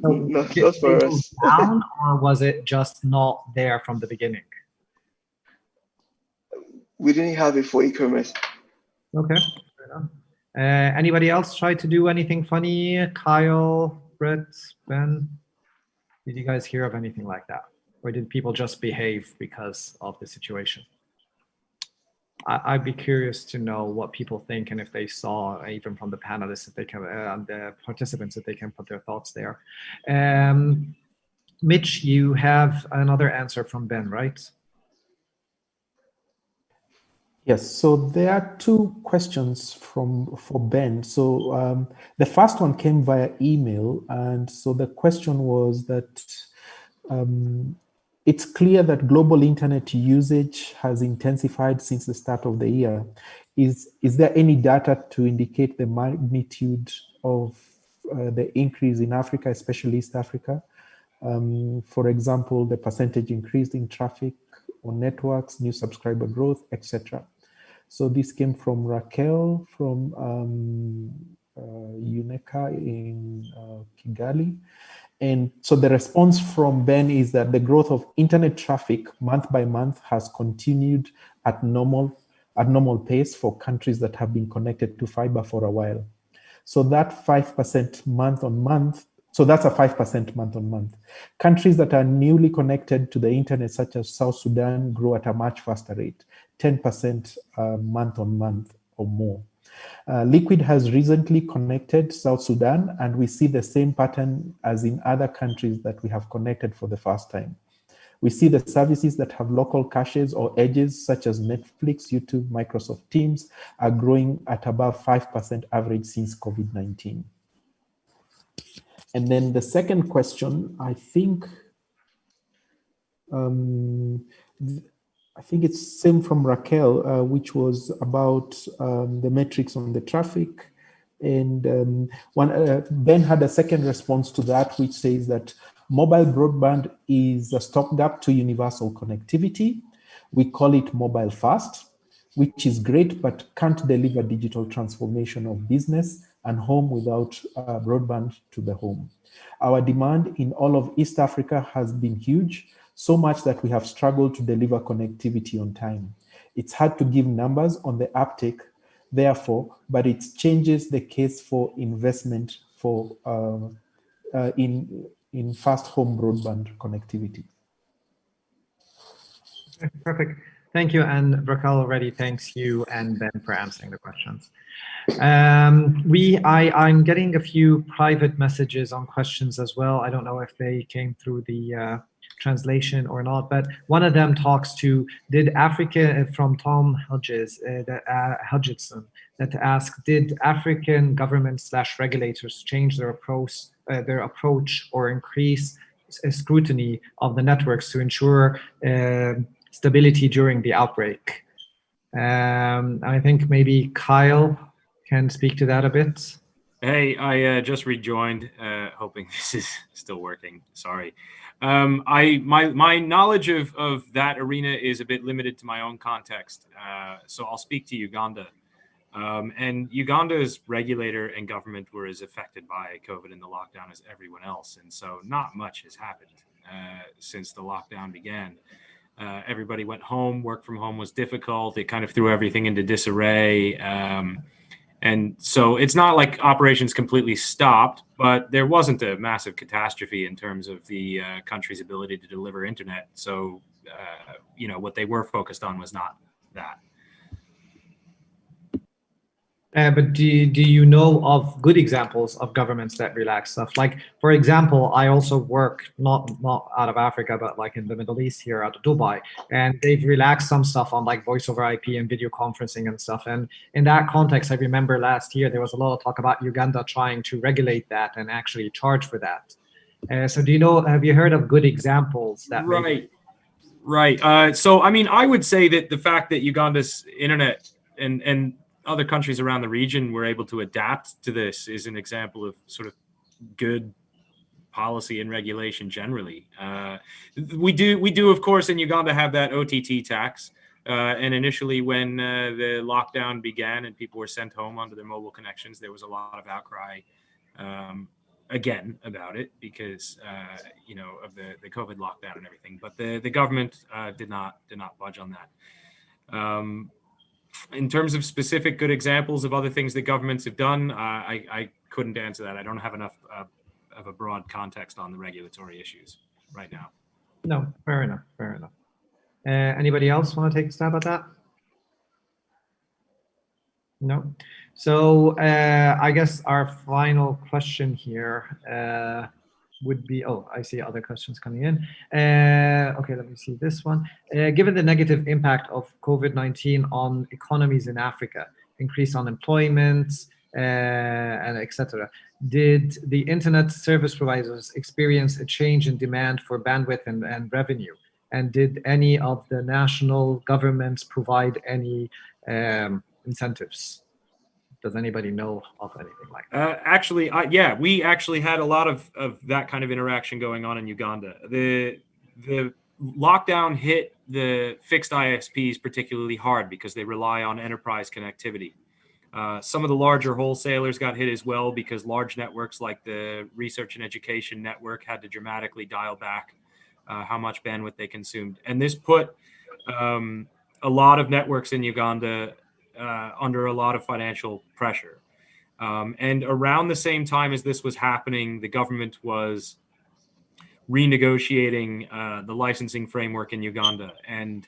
not for it us. go down, or was it just not there from the beginning? We didn't have it for e-commerce. Okay, fair enough. Anybody else try to do anything funny? Kyle, Brett, Ben? Did you guys hear of anything like that? Or did people just behave because of the situation? I'd be curious to know what people think, and if they saw, even from the panelists, if they can, the participants, if they can put their thoughts there. Mitch, you have another answer from Ben, right? Yes, so there are two questions for Ben. So the first one came via email, and so the question was that it's clear that global internet usage has intensified since the start of the year. Is there any data to indicate the magnitude of the increase in Africa, especially East Africa? For example, the percentage increase in traffic on networks, new subscriber growth, etc. So this came from Raquel from UNECA in Kigali. And so the response from Ben is that the growth of internet traffic month by month has continued at normal pace for countries that have been connected to fiber for a while. So that 5% month on month, so that's a 5% month on month. Countries that are newly connected to the internet, such as South Sudan, grow at a much faster rate, 10% month on month or more. Liquid has recently connected South Sudan, and we see the same pattern as in other countries that we have connected for the first time. We see the services that have local caches or edges, such as Netflix, YouTube, Microsoft Teams, are growing at above 5% average since COVID-19. And then the second question, I think it's same from Raquel, which was about the metrics on the traffic. And Ben had a second response to that, which says that mobile broadband is a stopgap to universal connectivity. We call it mobile fast, which is great, but can't deliver digital transformation of business and home without broadband to the home. Our demand in all of East Africa has been huge, so much that we have struggled to deliver connectivity on time. It's hard to give numbers on the uptake, therefore, but it changes the case for investment for in fast home broadband connectivity. Okay, perfect. Thank you. And Raquel already thanks you and Ben for answering the questions. I'm getting a few private messages on questions as well. I don't know if they came through the translation or not, but one of them talks to, did Africa, from Tom Hudgson, that asked, did African governments / regulators change their approach or increase scrutiny of the networks to ensure stability during the outbreak? I think maybe Kyle can speak to that a bit. Hey, I just rejoined, hoping this is still working. Sorry. My knowledge of that arena is a bit limited to my own context, so I'll speak to Uganda. And Uganda's regulator and government were as affected by COVID and the lockdown as everyone else, and so not much has happened since the lockdown began. Everybody went home. Work from home was difficult. It kind of threw everything into disarray. And so it's not like operations completely stopped, but there wasn't a massive catastrophe in terms of the country's ability to deliver internet. So, what they were focused on was not that. But do you know of good examples of governments that relax stuff? Like, for example, I also work not out of Africa, but like in the Middle East here out of Dubai, and they've relaxed some stuff on like voice over IP and video conferencing and stuff. And in that context, I remember last year there was a lot of talk about Uganda trying to regulate that and actually charge for that. So have you heard of good examples that? Right. So, I mean, I would say that the fact that Uganda's internet and other countries around the region were able to adapt to this is an example of sort of good policy and regulation generally. We do, of course, in Uganda have that OTT tax. And initially when the lockdown began and people were sent home onto their mobile connections, there was a lot of outcry again about it because, of the COVID lockdown and everything. But the government did not budge on that. In terms of specific good examples of other things that governments have done, I couldn't answer that. I don't have enough of a broad context on the regulatory issues right now. No, fair enough. Anybody else want to take a stab at that? No. So I guess our final question here would be, I see other questions coming in. Okay, let me see this one. Given the negative impact of COVID-19 on economies in Africa, increased unemployment, and etc., did the internet service providers experience a change in demand for bandwidth and revenue? And did any of the national governments provide any incentives? Does anybody know of anything like that? Actually, yeah, we actually had a lot of that kind of interaction going on in Uganda. The lockdown hit the fixed ISPs particularly hard because they rely on enterprise connectivity. Some of the larger wholesalers got hit as well because large networks like the Research and Education Network had to dramatically dial back how much bandwidth they consumed. And this put a lot of networks in Uganda under a lot of financial pressure. And around the same time as this was happening, the government was renegotiating the licensing framework in Uganda. And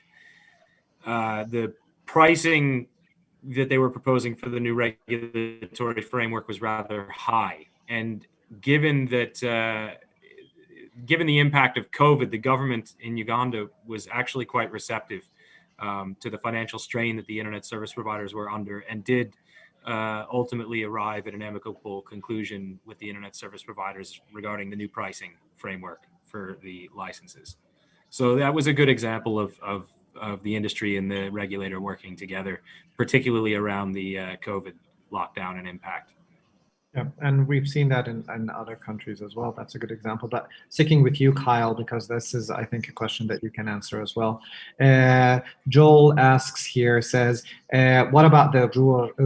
the pricing that they were proposing for the new regulatory framework was rather high. And given that, given the impact of COVID, the government in Uganda was actually quite receptive to the financial strain that the internet service providers were under, and did ultimately arrive at an amicable conclusion with the internet service providers regarding the new pricing framework for the licenses. So that was a good example of the industry and the regulator working together, particularly around the COVID lockdown and impact. Yeah, and we've seen that in other countries as well. That's a good example. But sticking with you, Kyle, because this is, I think, a question that you can answer as well. Joel asks here, says, what about the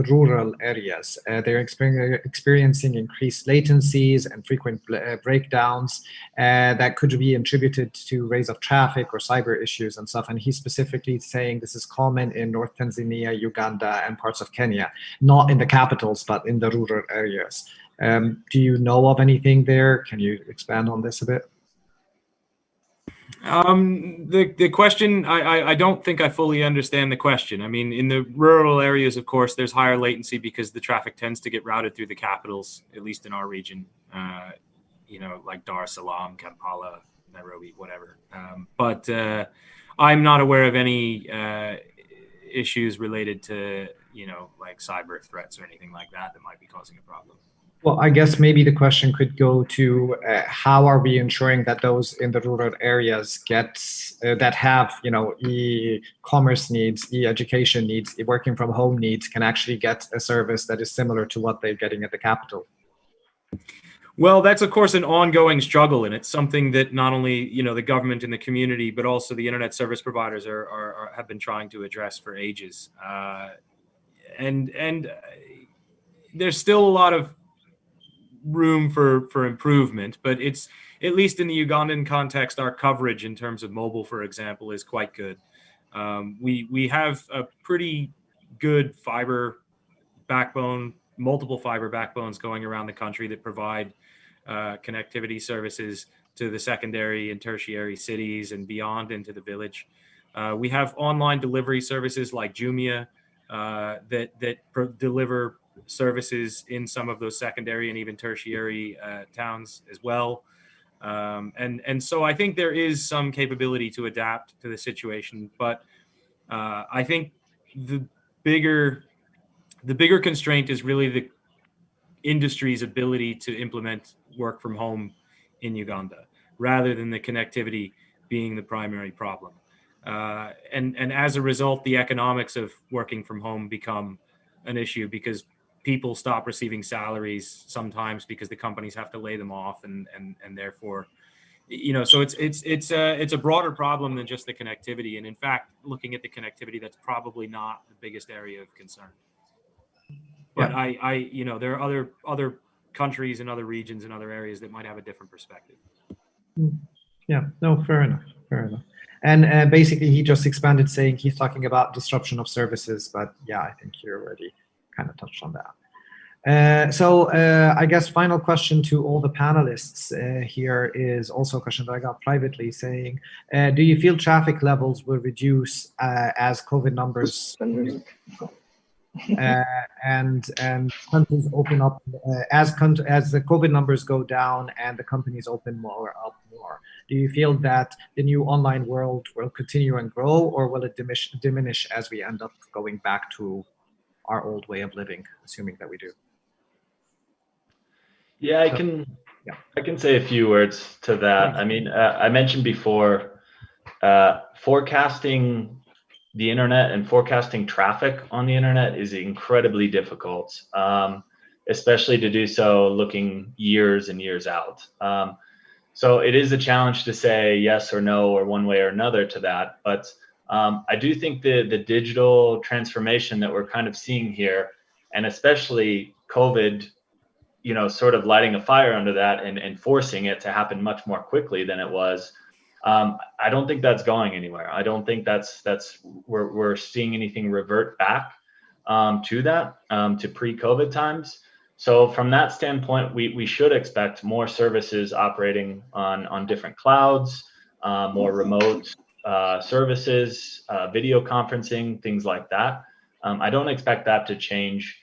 rural areas? They're experiencing increased latencies and frequent breakdowns that could be attributed to raise of traffic or cyber issues and stuff. And he's specifically saying this is common in North Tanzania, Uganda, and parts of Kenya, not in the capitals, but in the rural areas. Do you know of anything there? Can you expand on this a bit? The question, I don't think I fully understand the question. I mean, in the rural areas, of course, there's higher latency because the traffic tends to get routed through the capitals, at least in our region, you know, like Dar es Salaam, Kampala, Nairobi, whatever. But I'm not aware of any issues related to, you know, like cyber threats or anything like that that might be causing a problem. Well, I guess maybe the question could go to how are we ensuring that those in the rural areas get that have, you know, e-commerce needs, e-education needs, working from home needs, can actually get a service that is similar to what they're getting at the capital? Well, that's of course an ongoing struggle, and it's something that not only, you know, the government and the community, but also the internet service providers have been trying to address for ages. And there's still a lot of room for improvement, but it's, at least in the Ugandan context, our coverage in terms of mobile, for example, is quite good. We have a pretty good fiber backbone, multiple fiber backbones going around the country that provide connectivity services to the secondary and tertiary cities and beyond into the village. We have online delivery services like Jumia that deliver services in some of those secondary and even tertiary towns as well. And so I think there is some capability to adapt to the situation, but I think the bigger constraint is really the industry's ability to implement work from home in Uganda, rather than the connectivity being the primary problem. And as a result, the economics of working from home become an issue because people stop receiving salaries sometimes because the companies have to lay them off, and therefore, you know, so it's a broader problem than just the connectivity. And in fact, looking at the connectivity, that's probably not the biggest area of concern. But yeah. You know, there are other countries and other regions and other areas that might have a different perspective. Yeah, no, fair enough. And basically, he just expanded, saying he's talking about disruption of services. But yeah, I think you already kind of touched on that. So I guess final question to all the panelists here is also a question that I got privately, saying, do you feel traffic levels will reduce as COVID numbers and countries open up, as the COVID numbers go down and the companies open more up more? Do you feel that the new online world will continue and grow, or will it diminish as we end up going back to our old way of living, assuming that we do? Yeah, I can say a few words to that. I mean, I mentioned before, forecasting the internet and forecasting traffic on the internet is incredibly difficult, especially to do so looking years and years out. So it is a challenge to say yes or no or one way or another to that. But I do think the digital transformation that we're kind of seeing here, and especially COVID, you know, sort of lighting a fire under that and forcing it to happen much more quickly than it was, I don't think that's going anywhere. I don't think we're seeing anything revert back to that, to pre-COVID times. So from that standpoint, we should expect more services operating on different clouds, more remote services, video conferencing, things like that. I don't expect that to change.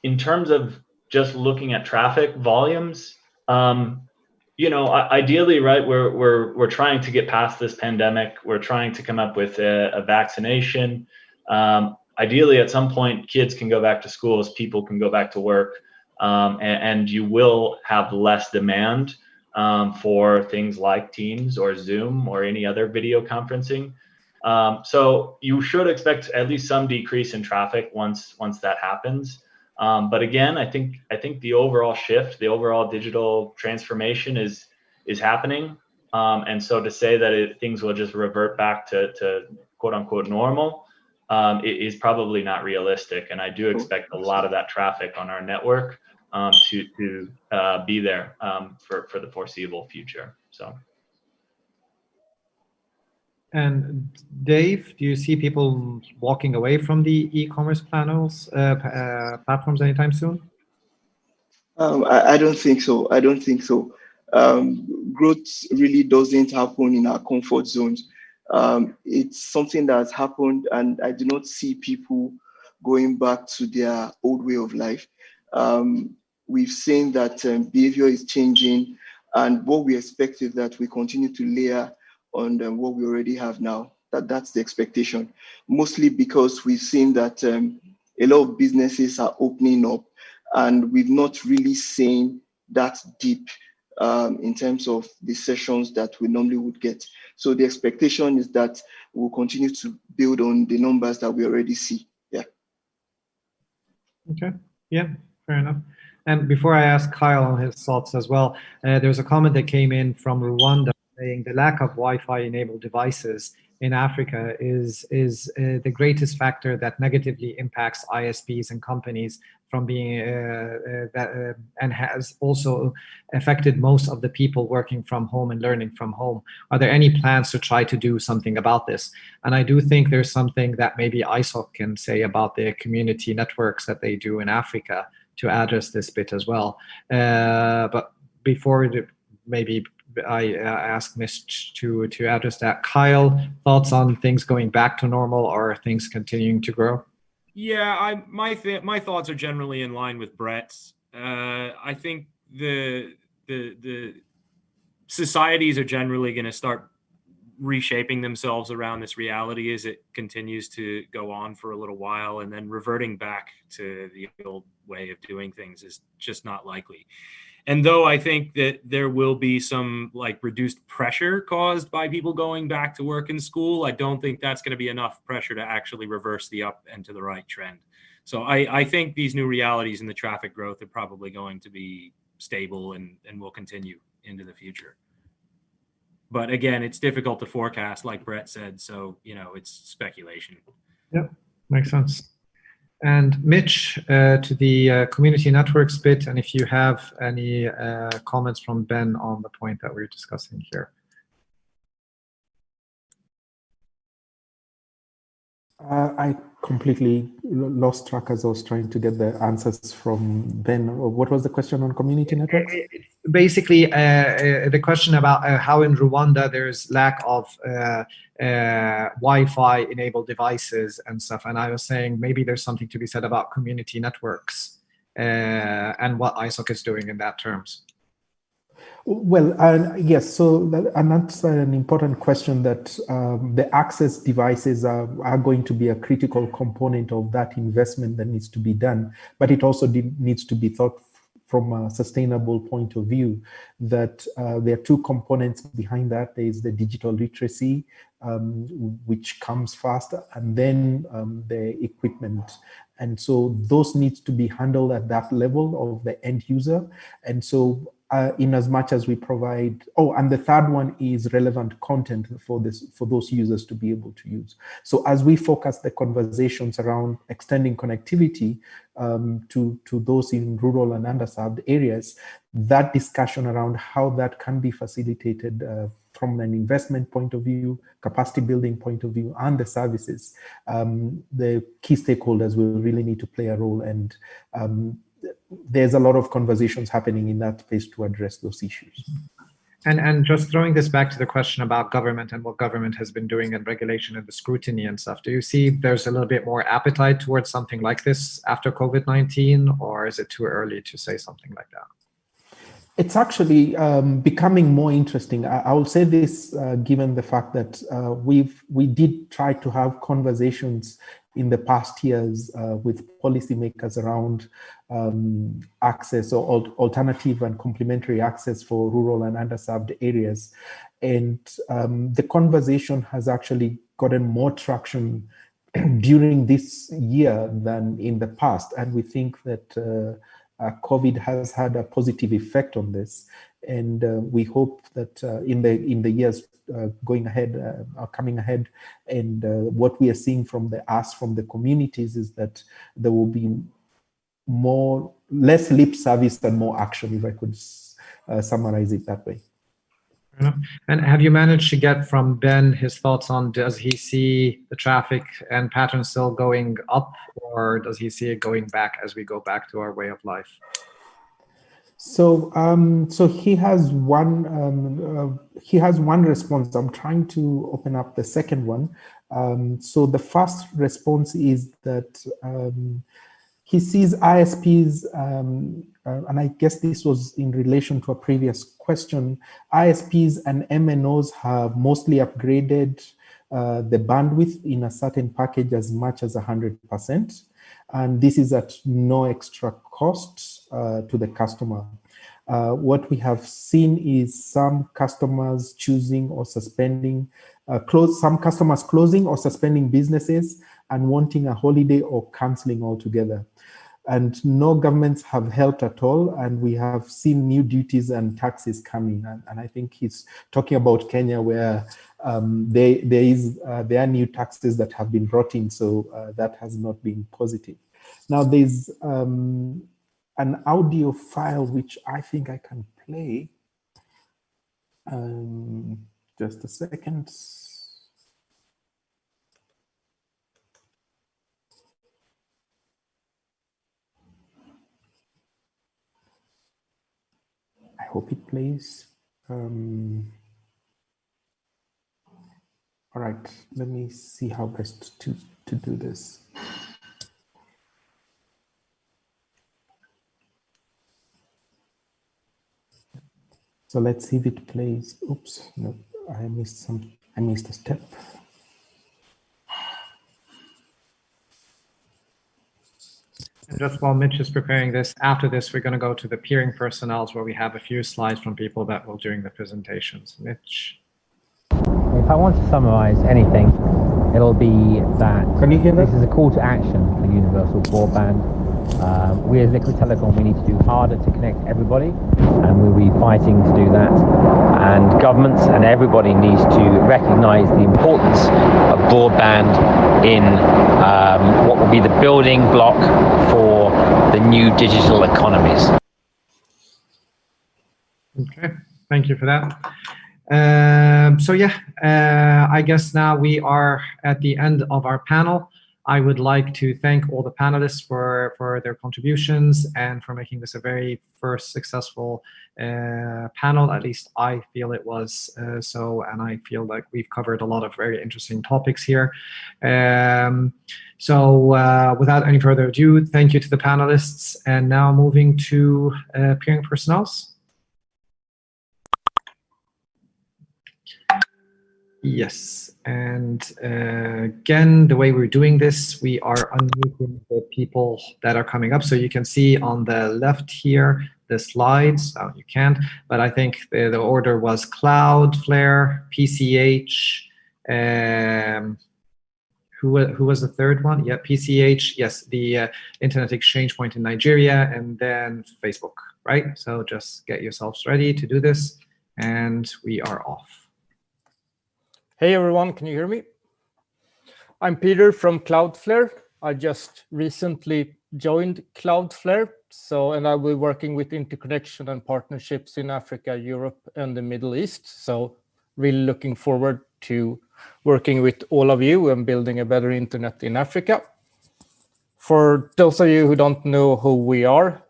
In terms of just looking at traffic volumes, ideally, right, we're trying to get past this pandemic. We're trying to come up with a vaccination. Ideally, at some point, kids can go back to schools, people can go back to work, and you will have less demand for things like Teams or Zoom or any other video conferencing. So you should expect at least some decrease in traffic once that happens. But again, I think the overall shift, the overall digital transformation is happening. And so to say that things will just revert back to quote unquote normal is probably not realistic. And I do expect a lot of that traffic on our network to be there for the foreseeable future. So. And Dave, do you see people walking away from the e-commerce platforms anytime soon? I don't think so. I don't think so. Growth really doesn't happen in our comfort zones. It's something that's happened, and I do not see people going back to their old way of life. We've seen that behavior is changing, and what we expect is that we continue to layer on what we already have now. That's the expectation, mostly because we've seen that a lot of businesses are opening up, and we've not really seen that deep in terms of the sessions that we normally would get. So the expectation is that we'll continue to build on the numbers that we already see. Yeah. Okay. Yeah, fair enough. And before I ask Kyle on his thoughts as well, there's a comment that came in from Rwanda saying the lack of Wi-Fi enabled devices in Africa is the greatest factor that negatively impacts ISPs and companies from being and has also affected most of the people working from home and learning from home. Are there any plans to try to do something about this? And I do think there's something that maybe ISOC can say about the community networks that they do in Africa to address this bit as well. But before maybe I ask Mitch to address that. Kyle, thoughts on things going back to normal or things continuing to grow? Yeah, my thoughts are generally in line with Brett's. I think the societies are generally going to start reshaping themselves around this reality as it continues to go on for a little while, and then reverting back to the old way of doing things is just not likely. And though I think that there will be some like reduced pressure caused by people going back to work in school, I don't think that's going to be enough pressure to actually reverse the up and to the right trend. So I think these new realities in the traffic growth are probably going to be stable and will continue into the future. But again, it's difficult to forecast, like Brett said. So, it's speculation. Yep, makes sense. And Mitch, to the community networks bit, and if you have any comments from Ben on the point that we're discussing here. I completely lost track as I was trying to get the answers from Ben. What was the question on community networks? Basically, the question about how in Rwanda there's lack of Wi-Fi enabled devices and stuff. And I was saying maybe there's something to be said about community networks and what ISOC is doing in that terms. Well, yes, so that's an important question, that the access devices are going to be a critical component of that investment that needs to be done, but it also needs to be thought from a sustainable point of view, that there are two components behind that. There is the digital literacy, which comes first, and then the equipment. And so those needs to be handled at that level of the end user. And so in as much as we provide, and the third one is relevant content for those users to be able to use. So as we focus the conversations around extending connectivity to those in rural and underserved areas, that discussion around how that can be facilitated from an investment point of view, capacity building point of view, and the services, the key stakeholders will really need to play a role. And there's a lot of conversations happening in that space to address those issues. And just throwing this back to the question about government and what government has been doing and regulation and the scrutiny and stuff, do you see there's a little bit more appetite towards something like this after COVID-19, or is it too early to say something like that? It's actually becoming more interesting. I will say this, given the fact that we did try to have conversations in the past years with policymakers around access or alternative and complementary access for rural and underserved areas. And the conversation has actually gotten more traction during this year than in the past. And we think that COVID has had a positive effect on this, and we hope that in the years going ahead, coming ahead, and what we are seeing from the communities is that there will be less lip service and more action, if I could summarize it that way. And have you managed to get from Ben his thoughts on, does he see the traffic and patterns still going up, or does he see it going back as we go back to our way of life? So, so he has one response. I'm trying to open up the second one. So the first response is that he sees ISPs, and I guess this was in relation to a previous question, ISPs and MNOs have mostly upgraded the bandwidth in a certain package as much as 100%. And this is at no extra cost to the customer. What we have seen is some customers choosing or suspending, some customers closing or suspending businesses and wanting a holiday or canceling altogether. And no governments have helped at all. And we have seen new duties and taxes coming. And I think he's talking about Kenya, where there are new taxes that have been brought in. So that has not been positive. Now there's an audio file, which I think I can play. Just a second. I hope it plays. All right, let me see how best to do this. So let's see if it plays. Oops, no, I missed a step. And just while Mitch is preparing this, after this, we're going to go to the peering personnels, where we have a few slides from people that will during the presentations. Mitch. If I want to summarize anything, it'll be that Can you hear that? this is a call to action for universal broadband. We as Liquid Telecom, we need to do harder to connect everybody, and we'll be fighting to do that. And governments and everybody needs to recognize the importance of broadband in what will be the building block for the new digital economies. Okay, thank you for that. So yeah, I guess now we are at the end of our panel. I would like to thank all the panelists for their contributions and for making this a very first successful panel. At least I feel it was so, and I feel like we've covered a lot of very interesting topics here. So without any further ado, thank you to the panelists. And now moving to peering personnels. Yes, and again, the way we're doing this, we are unmuting the people that are coming up. So you can see on the left here, the slides. Oh, you can't, but I think the order was Cloudflare, PCH, who was the third one? Yeah, PCH, yes, the Internet Exchange Point in Nigeria, and then Facebook, right? So just get yourselves ready to do this, and we are off. Hey everyone, can you hear me? I'm Peter from Cloudflare. I just recently joined Cloudflare, and I will be working with interconnection and partnerships in Africa, Europe, and the Middle East. So really looking forward to working with all of you and building a better internet in Africa. For those of you who don't know who we are,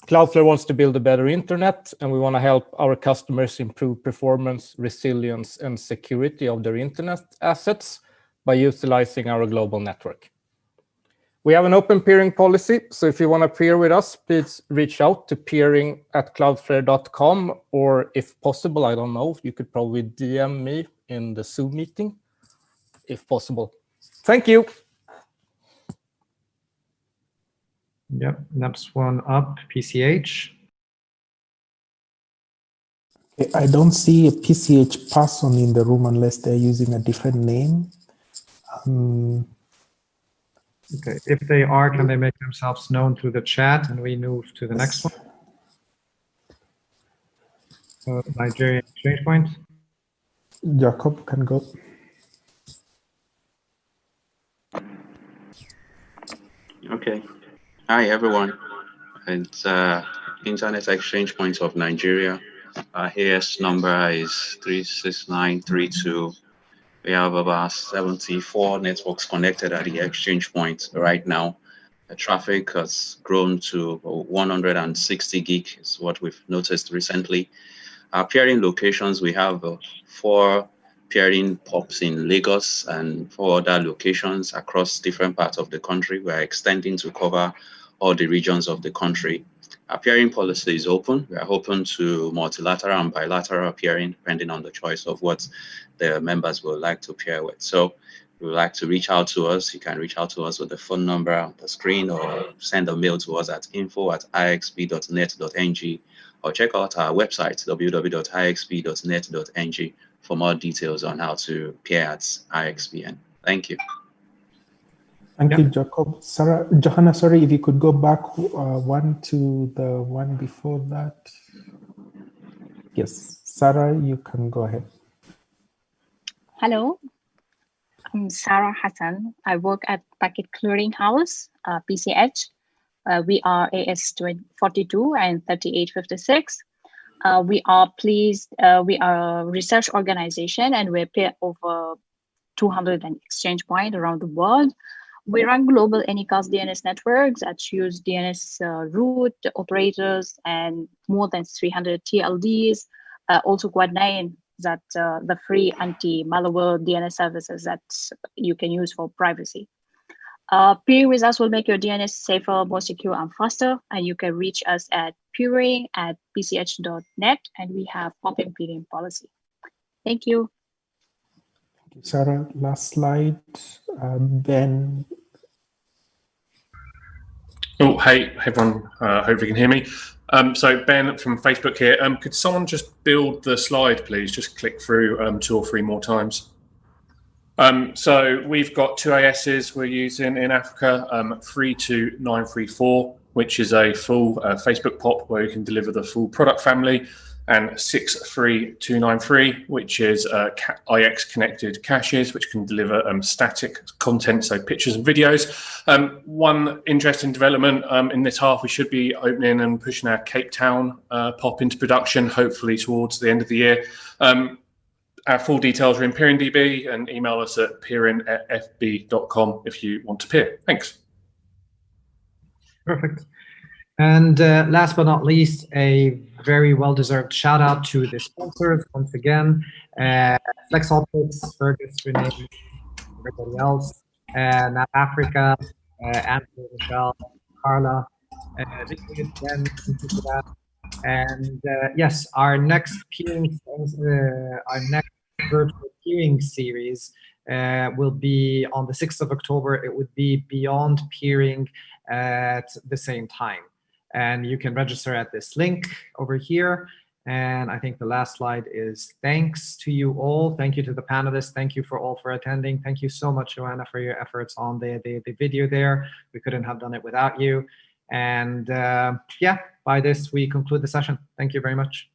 Cloudflare wants to build a better internet, and we want to help our customers improve performance, resilience, and security of their internet assets by utilizing our global network. We have an open peering policy, so if you want to peer with us, please reach out to peering@cloudflare.com, or if possible, I don't know, you could probably DM me in the Zoom meeting, if possible. Thank you. Yep, next one up, PCH. I don't see a PCH person in the room unless they're using a different name. Okay, if they are, can they make themselves known through the chat and we move to the next one? So Nigerian exchange point. Jacob can go. Okay. Hi, everyone. It's Internet Exchange Point of Nigeria. Our AS number is 36932. We have about 74 networks connected at the exchange point right now. The traffic has grown to 160 gig is what we've noticed recently. Our peering locations, we have 4 peering POPs in Lagos and 4 other locations across different parts of the country. We are extending to cover all the regions of the country. Our peering policy is open. We are open to multilateral and bilateral peering, depending on the choice of what the members would like to pair with. So if you would like to reach out to us, you can reach out to us with the phone number on the screen, or send a mail to us at info@ixp.net.ng, or check out our website, www.ixp.net.ng, for more details on how to pair at IXPN. Thank you. Thank you, Jacob. Sarah, Johanna, sorry, if you could go back one to the one before that. Yes, Sarah, you can go ahead. Hello, I'm Sarah Hassan. I work at Packet Clearing House, PCH. We are AS42 and 3856. We are pleased, we are a research organization, and we pair over 200 exchange points around the world. We run global anycast DNS networks that use DNS root operators and more than 300 TLDs, also Quad9, that the free anti-malware DNS services that you can use for privacy. Peering with us will make your DNS safer, more secure, and faster. And you can reach us at peering@pch.net, and we have open peering policy. Thank you. Thank you, Sarah. Last slide, Ben. Oh, hey everyone. Hope you can hear me. So Ben from Facebook here. Could someone just build the slide, please? Just click through 2 or 3 more times. So we've got 2 ASs we're using in Africa, 32934, which is a full Facebook POP where you can deliver the full product family, and 63293, which is IX connected caches, which can deliver static content, so pictures and videos. One interesting development in this half, we should be opening and pushing our Cape Town POP into production, hopefully towards the end of the year. Our full details are in PeeringDB, and email us at peering@fb.com if you want to peer. Thanks. Perfect. And last but not least, a very well-deserved shout out to the sponsors once again, FlexOptics, Fergus, Renee, everybody else, Nat Africa, Andrew, Michelle, Carla, thank you again, thank you for that. And yes, our next peering, our next virtual peering series will be on the 6th of October. It would be Beyond Peering at the same time. And you can register at this link over here. And I think the last slide is thanks to you all. Thank you to the panelists. Thank you for all for attending. Thank you so much, Joanna, for your efforts on the video there. We couldn't have done it without you. And yeah, by this, we conclude the session. Thank you very much.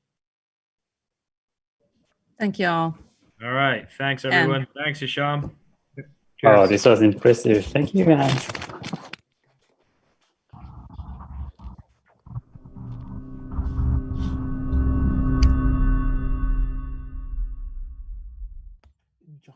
Thank you all. All right. Thanks, everyone. Thanks, Hisham. Oh, this was impressive. Thank you, guys.